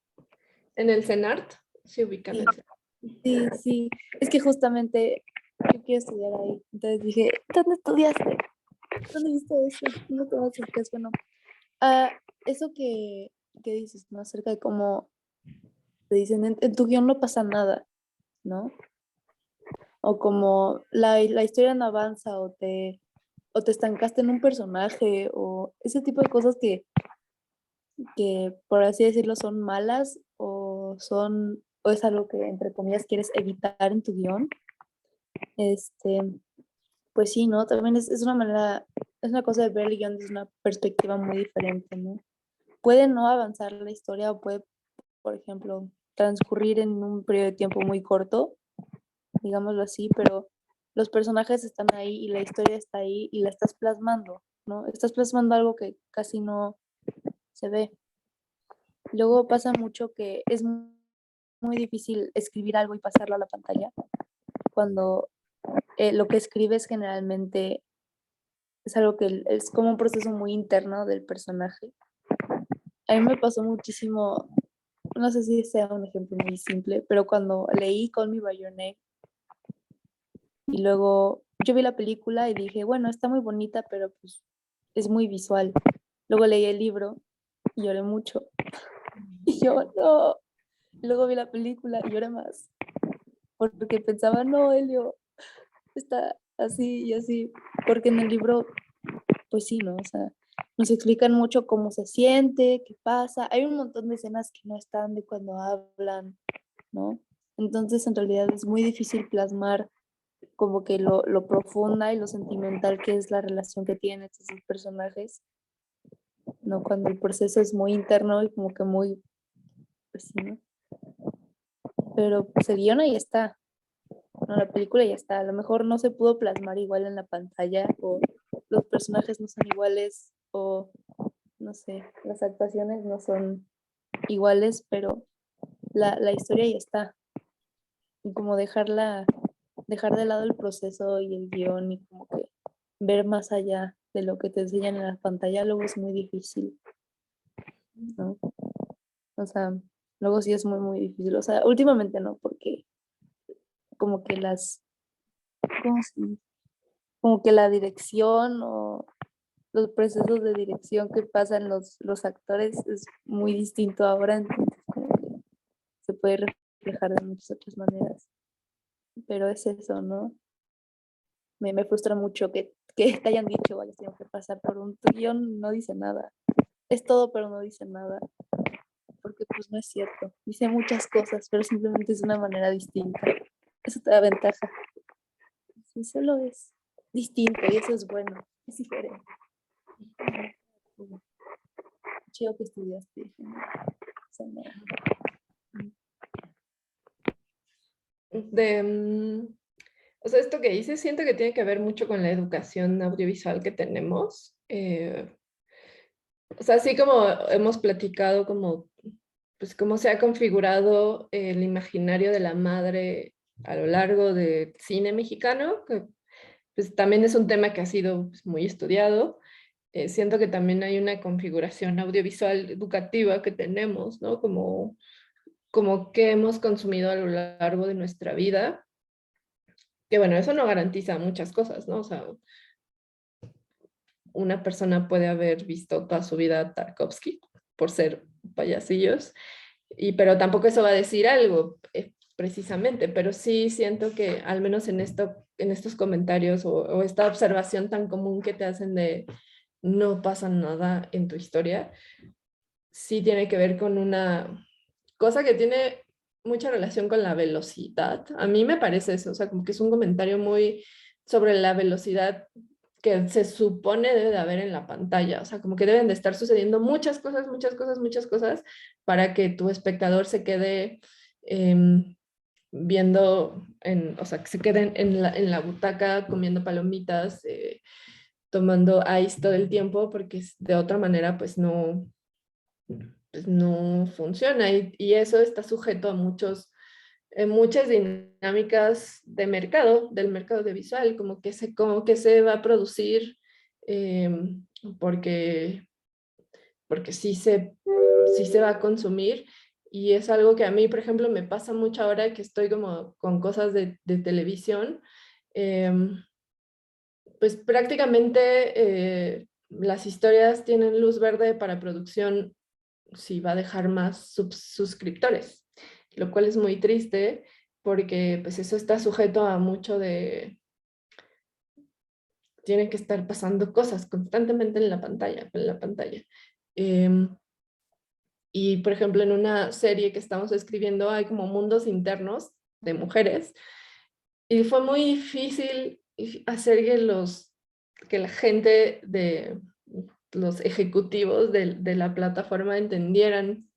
el CENART, se ubica en el CENART.
Sí, sí. Es que justamente yo quiero estudiar ahí. Entonces dije, ¿dónde estudiaste? ¿Dónde viste eso? No te vas a acercar, bueno. Eso que dices, ¿no? Acerca de cómo te dicen, en tu guión no pasa nada, ¿no? O como la historia no avanza o te estancaste en un personaje o ese tipo de cosas que por así decirlo son malas o es algo que entre comillas quieres evitar en tu guión. Este, pues sí, ¿no? También es una manera, es una cosa de ver el guión desde una perspectiva muy diferente, ¿no? Puede no avanzar la historia o puede, por ejemplo, transcurrir en un periodo de tiempo muy corto, digámoslo así, pero los personajes están ahí y la historia está ahí y la estás plasmando, ¿no? Estás plasmando algo que casi no se ve. Luego pasa mucho que es muy difícil escribir algo y pasarlo a la pantalla cuando lo que escribes generalmente es algo que es como un proceso muy interno del personaje. A mí me pasó muchísimo, no sé si sea un ejemplo muy simple, pero cuando leí Call Me By Your Name y luego yo vi la película y dije, bueno, está muy bonita, pero pues es muy visual. Luego leí el libro y lloré mucho. Y yo, no. Luego vi la película y lloré más. Porque pensaba, no, Helio, está así y así. Porque en el libro, pues sí, ¿no? O sea, nos explican mucho cómo se siente, qué pasa. Hay un montón de escenas que no están de cuando hablan, ¿no? Entonces, en realidad es muy difícil plasmar como que lo profunda y lo sentimental que es la relación que tienen estos dos personajes, ¿no? Cuando el proceso es muy interno y como que muy, pues sí, ¿no? Pero pues el guión ahí está, ¿no? La película ya está. A lo mejor no se pudo plasmar igual en la pantalla o los personajes no son iguales o no sé, las actuaciones no son iguales, pero la historia ya está. Y como dejar de lado el proceso y el guión y como que ver más allá de lo que te enseñan en la pantalla, luego es muy difícil, ¿no? O sea, luego sí es muy, muy difícil. O sea, últimamente no, porque como que ¿cómo se dice? Como que la dirección o los procesos de dirección que pasan los actores es muy distinto ahora, entonces como que se puede reflejar de muchas otras maneras. Pero es eso, ¿no? Me frustra mucho que te hayan dicho, vaya, tengo que pasar por un guión, no dice nada. Es todo, pero no dice nada. Porque pues no es cierto. Dice muchas cosas, pero simplemente es de una manera distinta. Eso te da ventaja. Sí, solo es distinto y eso es bueno. Es diferente. Chido que estudiaste.
O sea, esto que dices, siento que tiene que ver mucho con la educación audiovisual que tenemos. O sea, así como hemos platicado como, pues, cómo se ha configurado el imaginario de la madre a lo largo del cine mexicano, que pues, también es un tema que ha sido pues, muy estudiado. Siento que también hay una configuración audiovisual educativa que tenemos, ¿no? Como que hemos consumido a lo largo de nuestra vida, que bueno, eso no garantiza muchas cosas, ¿no? O sea, una persona puede haber visto toda su vida a Tarkovsky por ser payasillos, pero tampoco eso va a decir algo precisamente, pero sí siento que al menos en estos comentarios o esta observación tan común que te hacen de no pasa nada en tu historia, sí tiene que ver con una cosa que tiene mucha relación con la velocidad. A mí me parece eso, o sea, como que es un comentario muy sobre la velocidad que se supone debe de haber en la pantalla, o sea, como que deben de estar sucediendo muchas cosas, muchas cosas, muchas cosas para que tu espectador se quede viendo, o sea, que se quede en la butaca comiendo palomitas, tomando ice todo el tiempo, porque de otra manera, pues no, pues, no funciona y eso está sujeto a muchas dinámicas de mercado, del mercado audiovisual, como que se va a producir porque, porque sí se va a consumir. Y es algo que a mí, por ejemplo, me pasa mucho ahora que estoy como con cosas de televisión. Pues prácticamente las historias tienen luz verde para producción si va a dejar más suscriptores, lo cual es muy triste porque pues eso está sujeto a mucho de... Tienen que estar pasando cosas constantemente en la pantalla, en la pantalla. Y por ejemplo, en una serie que estamos escribiendo hay como mundos internos de mujeres y fue muy difícil hacer que la gente de los ejecutivos de la plataforma entendieran.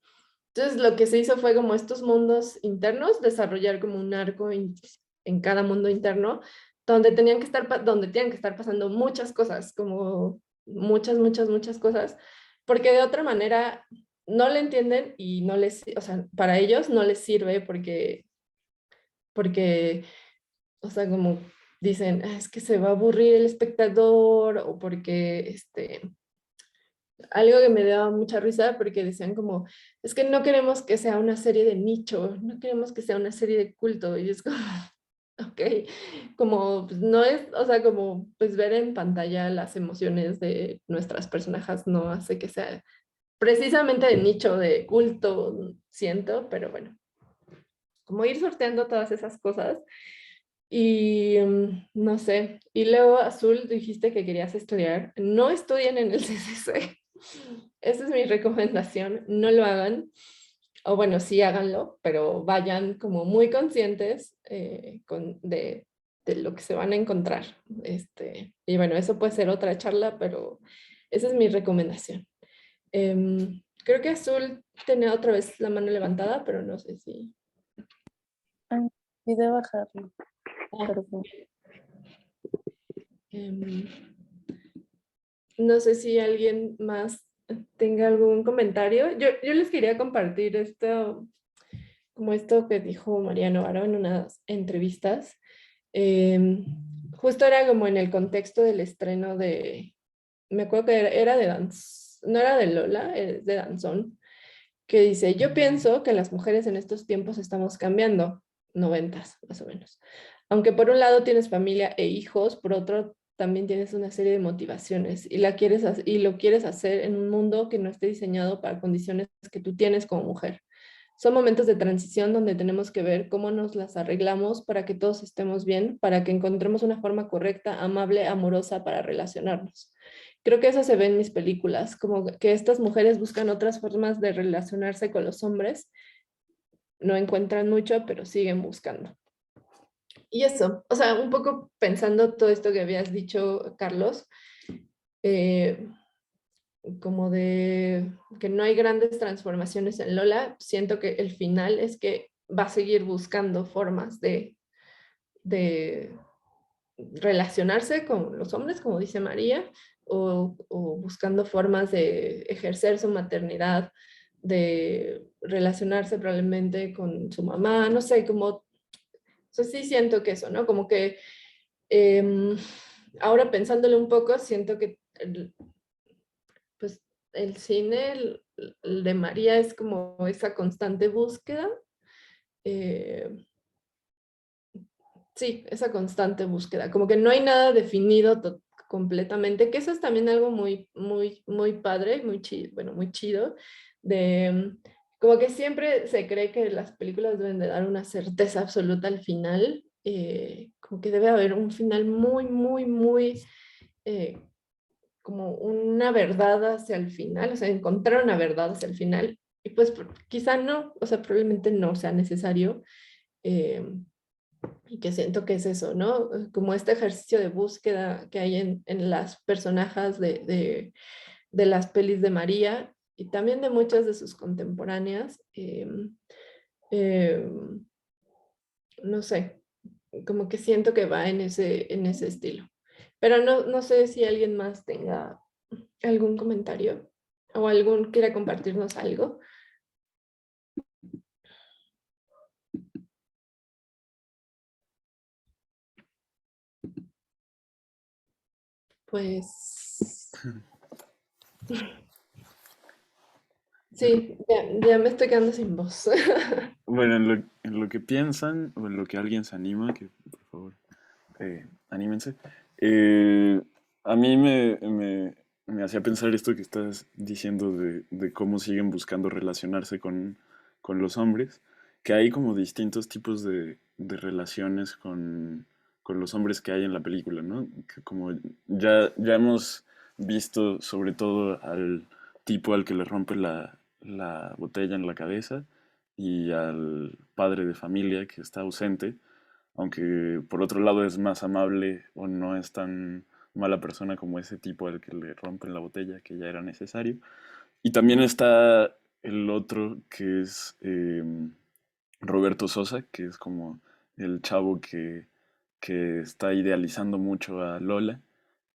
Entonces lo que se hizo fue como estos mundos internos, desarrollar como un arco en cada mundo interno, donde tenían que estar pasando muchas cosas, como muchas cosas, porque de otra manera no le entienden y no les, o sea, para ellos no les sirve porque o sea, como dicen, "Ah, es que se va a aburrir el espectador", o porque, algo que me daba mucha risa, porque decían como, es que no queremos que sea una serie de nicho, no queremos que sea una serie de culto, y es como, ok, como pues, no es, o sea, como pues ver en pantalla las emociones de nuestras personajes no hace que sea precisamente de nicho, de culto, siento, pero bueno, como ir sorteando todas esas cosas. Y no sé, y luego Azul dijiste que querías estudiar. No estudien en el CCC. Esa es mi recomendación. No lo hagan. O bueno, sí háganlo, pero vayan como muy conscientes de lo que se van a encontrar. Y bueno, eso puede ser otra charla, pero esa es mi recomendación. Creo que Azul tenía otra vez la mano levantada, pero no sé si...
Ah, olvidé bajarlo,
Ah,
perdón.
Em, no sé si alguien más tenga algún comentario. Yo les quería compartir esto, como esto que dijo María Novaro en unas entrevistas. Justo era como en el contexto del estreno me acuerdo que era de no era de Lola, es de Danzón, que dice, yo pienso que las mujeres en estos tiempos estamos cambiando, noventas más o menos. Aunque por un lado tienes familia e hijos, por otro también tienes una serie de motivaciones y lo quieres hacer en un mundo que no esté diseñado para condiciones que tú tienes como mujer. Son momentos de transición donde tenemos que ver cómo nos las arreglamos para que todos estemos bien, para que encontremos una forma correcta, amable, amorosa para relacionarnos. Creo que eso se ve en mis películas, como que estas mujeres buscan otras formas de relacionarse con los hombres, no encuentran mucho, pero siguen buscando. Y eso, o sea, un poco pensando todo esto que habías dicho, Carlos, eh, como de que no hay grandes transformaciones en Lola, siento que el final es que va a seguir buscando formas de relacionarse con los hombres, como dice María, o buscando formas de ejercer su maternidad, de relacionarse probablemente con su mamá, no sé, como, o sea, sí siento que eso, ¿no? Como que ahora pensándole un poco, siento que pues el cine el de María es como esa constante búsqueda. eh, sí, esa constante búsqueda, como que no hay nada definido completamente, que eso es también algo muy padre, muy chido, bueno, muy chido, de como que siempre se cree que las películas deben de dar una certeza absoluta al final, como que debe haber un final muy, eh, como una verdad hacia el final, o sea, encontrar una verdad hacia el final, y pues quizá no, o sea, probablemente no sea necesario, eh, y que siento que es eso, ¿no? Como este ejercicio de búsqueda que hay en las personajes de las pelis de María y también de muchas de sus contemporáneas. Eh, no sé, como que siento que va en ese estilo. Pero no sé si alguien más tenga algún comentario. o algún quiera compartirnos algo. Pues sí, ya me estoy quedando sin voz.
Bueno, en lo que piensan o en lo que alguien se anima, que por favor, anímense. eh, a mí me hacía pensar esto que estás diciendo de cómo siguen buscando relacionarse con los hombres, que hay como distintos tipos de relaciones con los hombres que hay en la película, ¿no? Que como ya hemos visto sobre todo al tipo al que le rompe la botella en la cabeza y al padre de familia que está ausente, aunque por otro lado es más amable o no es tan mala persona como ese tipo al que le rompen la botella, que ya era necesario. Y también está el otro que es Roberto Sosa, que es como el chavo que está idealizando mucho a Lola,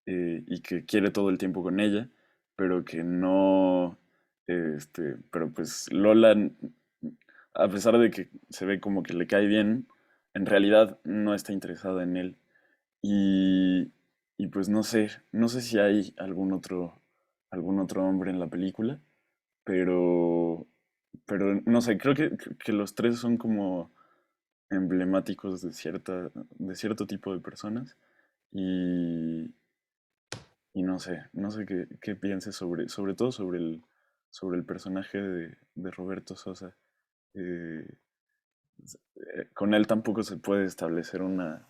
y que quiere todo el tiempo con ella, pero que no, pero pues Lola, a pesar de que se ve como que le cae bien, en realidad no está interesada en él. Y, y pues no sé si hay algún otro hombre en la película, pero, pero no sé, creo que los tres son como emblemáticos de cierto tipo de personas. Y, y no sé qué pienses sobre todo sobre el personaje de Roberto Sosa. Eh, con él tampoco se puede establecer una...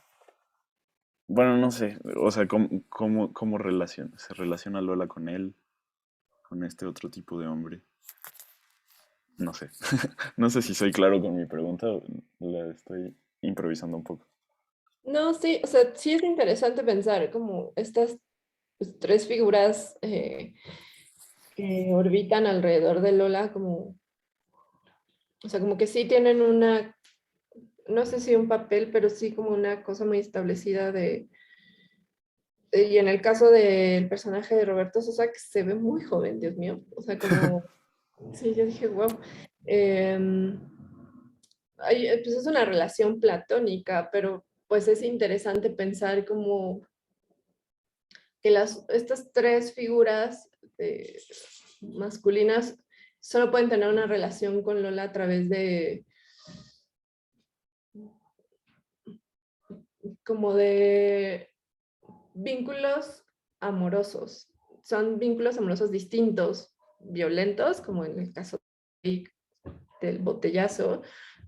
Bueno, no sé, o sea, se relaciona Lola con él, con este otro tipo de hombre. No sé. No sé si soy claro con mi pregunta o la estoy improvisando un poco.
No, sí, o sea, sí es interesante pensar como estas pues, tres figuras que orbitan alrededor de Lola, como, o sea, como que sí tienen una, no sé si un papel, pero sí como una cosa muy establecida y en el caso del personaje de Roberto Sosa, que se ve muy joven, Dios mío, o sea, como, sí, yo dije, wow. Pues es una relación platónica, pero pues es interesante pensar como que estas tres figuras masculinas solo pueden tener una relación con Lola a través de como de vínculos amorosos. Son vínculos amorosos distintos, violentos, como en el caso del botellazo,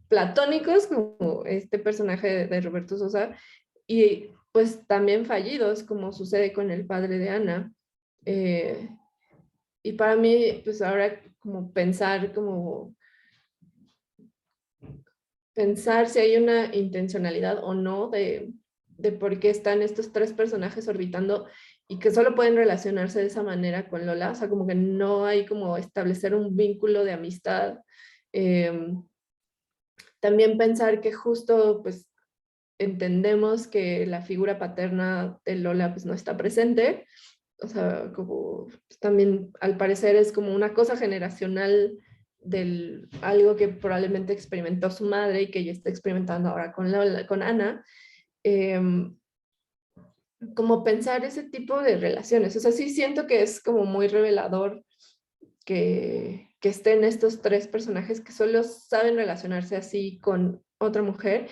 platónicos, como este personaje de Roberto Sosa, y pues también fallidos, como sucede con el padre de Ana. Eh, y para mí, pues ahora como pensar si hay una intencionalidad o no de por qué están estos tres personajes orbitando y que solo pueden relacionarse de esa manera con Lola, o sea, como que no hay como establecer un vínculo de amistad. Eh, También pensar que justo pues entendemos que la figura paterna de Lola pues no está presente, o sea, como pues, también al parecer es como una cosa generacional del algo que probablemente experimentó su madre y que ella está experimentando ahora con, con Ana, eh, como pensar ese tipo de relaciones, o sea, sí siento que es como muy revelador que estén estos tres personajes que solo saben relacionarse así con otra mujer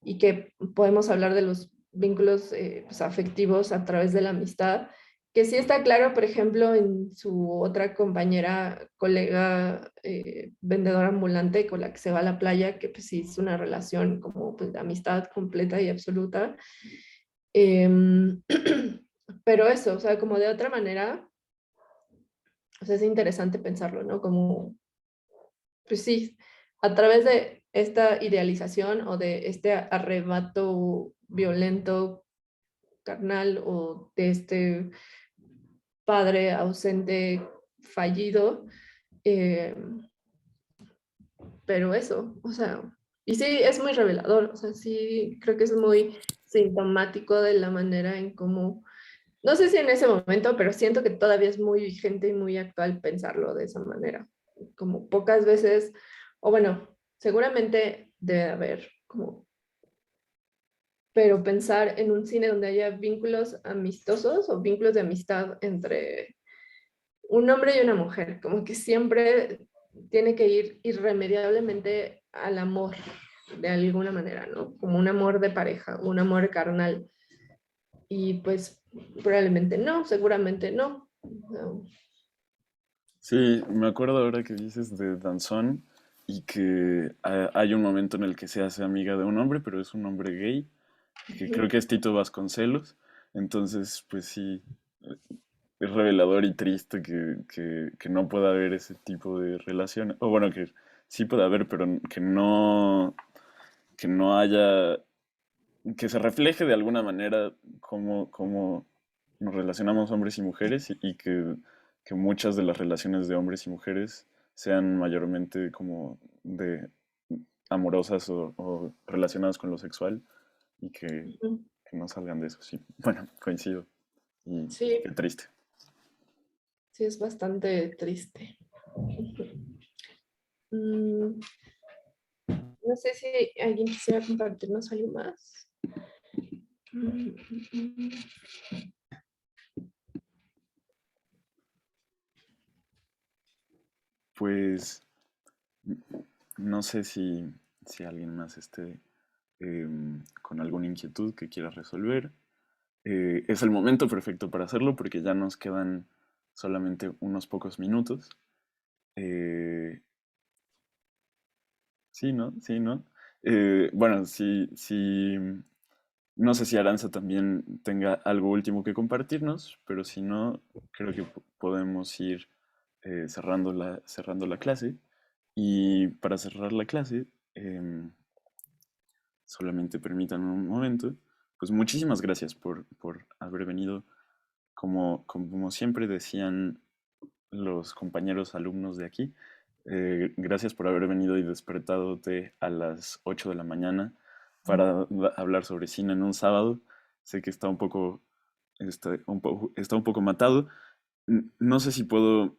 y que podemos hablar de los vínculos pues, afectivos a través de la amistad, que sí está claro, por ejemplo, en su otra compañera, colega vendedora ambulante con la que se va a la playa, que pues sí es una relación como pues, de amistad completa y absoluta. Em, pero eso, o sea, como de otra manera, o sea, es interesante pensarlo, ¿no? Como, pues sí, a través de esta idealización o de este arrebato violento carnal o de este padre ausente fallido, eh, pero eso, o sea, y sí, es muy revelador, o sea, sí, creo que es muy sintomático de la manera en cómo No sé si en ese momento, pero siento que todavía es muy vigente y muy actual pensarlo de esa manera. Como pocas veces, o bueno, seguramente debe haber como, pero pensar en un cine donde haya vínculos amistosos o vínculos de amistad entre un hombre y una mujer, como que siempre tiene que ir irremediablemente al amor de alguna manera, ¿no? Como un amor de pareja, un amor carnal. Y pues probablemente no, seguramente no. No.
Sí, me acuerdo ahora que dices de Danzón y que hay un momento en el que se hace amiga de un hombre, pero es un hombre gay, que creo que es Tito Vasconcelos. Entonces, pues sí, es revelador y triste que no pueda haber ese tipo de relaciones. O bueno, que sí puede haber, pero que no haya, que se refleje de alguna manera cómo nos relacionamos hombres y mujeres y que muchas de las relaciones de hombres y mujeres sean mayormente como de amorosas o relacionadas con lo sexual y que no salgan de eso, sí. Bueno, coincido. Y
Sí,
qué triste.
sí, es bastante triste. Mm, no sé si alguien quisiera compartirnos algo más. Mm, mm, mm.
Pues no sé si alguien más esté con alguna inquietud que quiera resolver. Es el momento perfecto para hacerlo porque ya nos quedan solamente unos pocos minutos. Eh, sí, ¿no? Sí, ¿no? Bueno, no sé si Aranza también tenga algo último que compartirnos, pero si no, creo que podemos ir cerrando la clase. Y para cerrar la clase, solamente permítanme un momento. Pues muchísimas gracias por haber venido. Como siempre decían los compañeros alumnos de aquí, gracias por haber venido y despertadote a las 8 de la mañana para hablar sobre cine en un sábado. Sé que está un poco matado. No sé si puedo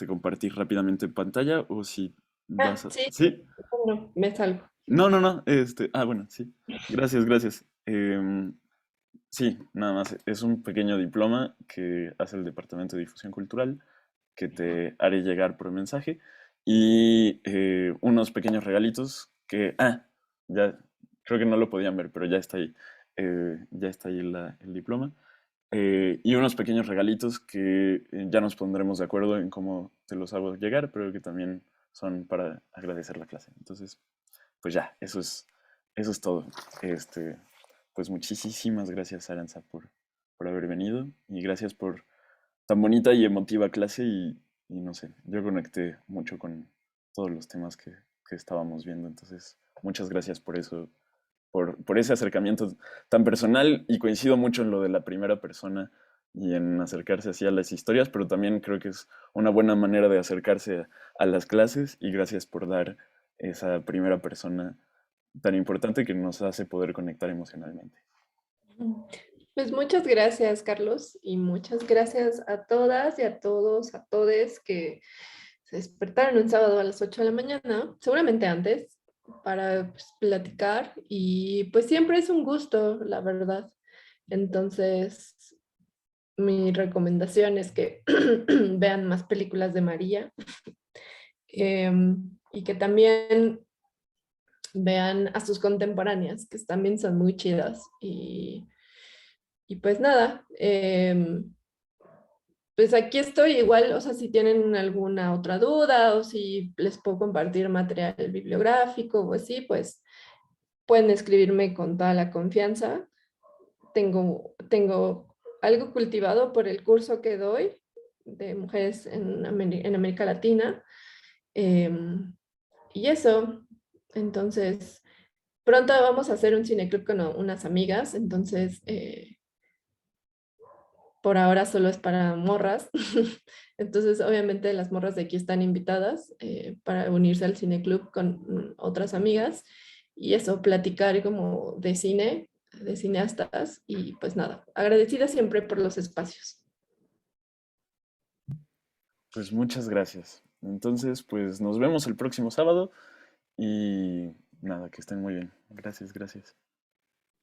compartir rápidamente pantalla o si
Ah,
vas a...
sí,
¿Sí?
no, me salgo.
No, no, no. Bueno, sí. Gracias, gracias. Sí, nada más. Es un pequeño diploma que hace el Departamento de Difusión Cultural que te haré llegar por mensaje y unos pequeños regalitos ya creo que no lo podían ver, pero ya está ahí. Ya está ahí el diploma. Y unos pequeños regalitos que ya nos pondremos de acuerdo en cómo te los hago llegar, pero que también son para agradecer la clase. Entonces, pues ya, eso es todo. Este, pues muchísimas gracias, Aranza, por haber venido y gracias por tan bonita y emotiva clase y no sé, yo conecté mucho con todos los temas que estábamos viendo. Entonces, muchas gracias por eso, por ese acercamiento tan personal y coincido mucho en lo de la primera persona y en acercarse así a las historias, pero también creo que es una buena manera de acercarse a las clases y gracias por dar esa primera persona tan importante que nos hace poder conectar emocionalmente.
Pues muchas gracias, Carlos, y muchas gracias a todas y a todos, a todes que se despertaron un sábado a las 8 de la mañana, seguramente antes, para pues, platicar y pues siempre es un gusto, la verdad. Entonces, mi recomendación es que vean más películas de María y que también vean a sus contemporáneas, que también son muy chidas. Y pues nada, pues aquí estoy igual, o sea, si tienen alguna otra duda o si les puedo compartir material bibliográfico o así, pues pueden escribirme con toda la confianza. Tengo algo cultivado por el curso que doy de mujeres en América Latina. Y eso, entonces, pronto vamos a hacer un cineclub con unas amigas, entonces por ahora solo es para morras. Entonces, obviamente las morras de aquí están invitadas para unirse al cineclub con otras amigas y eso, platicar como de cine de cineastas y pues nada, agradecida siempre por los espacios.
Pues muchas gracias. Entonces, pues nos vemos el próximo sábado y nada, que estén muy bien. Gracias, gracias.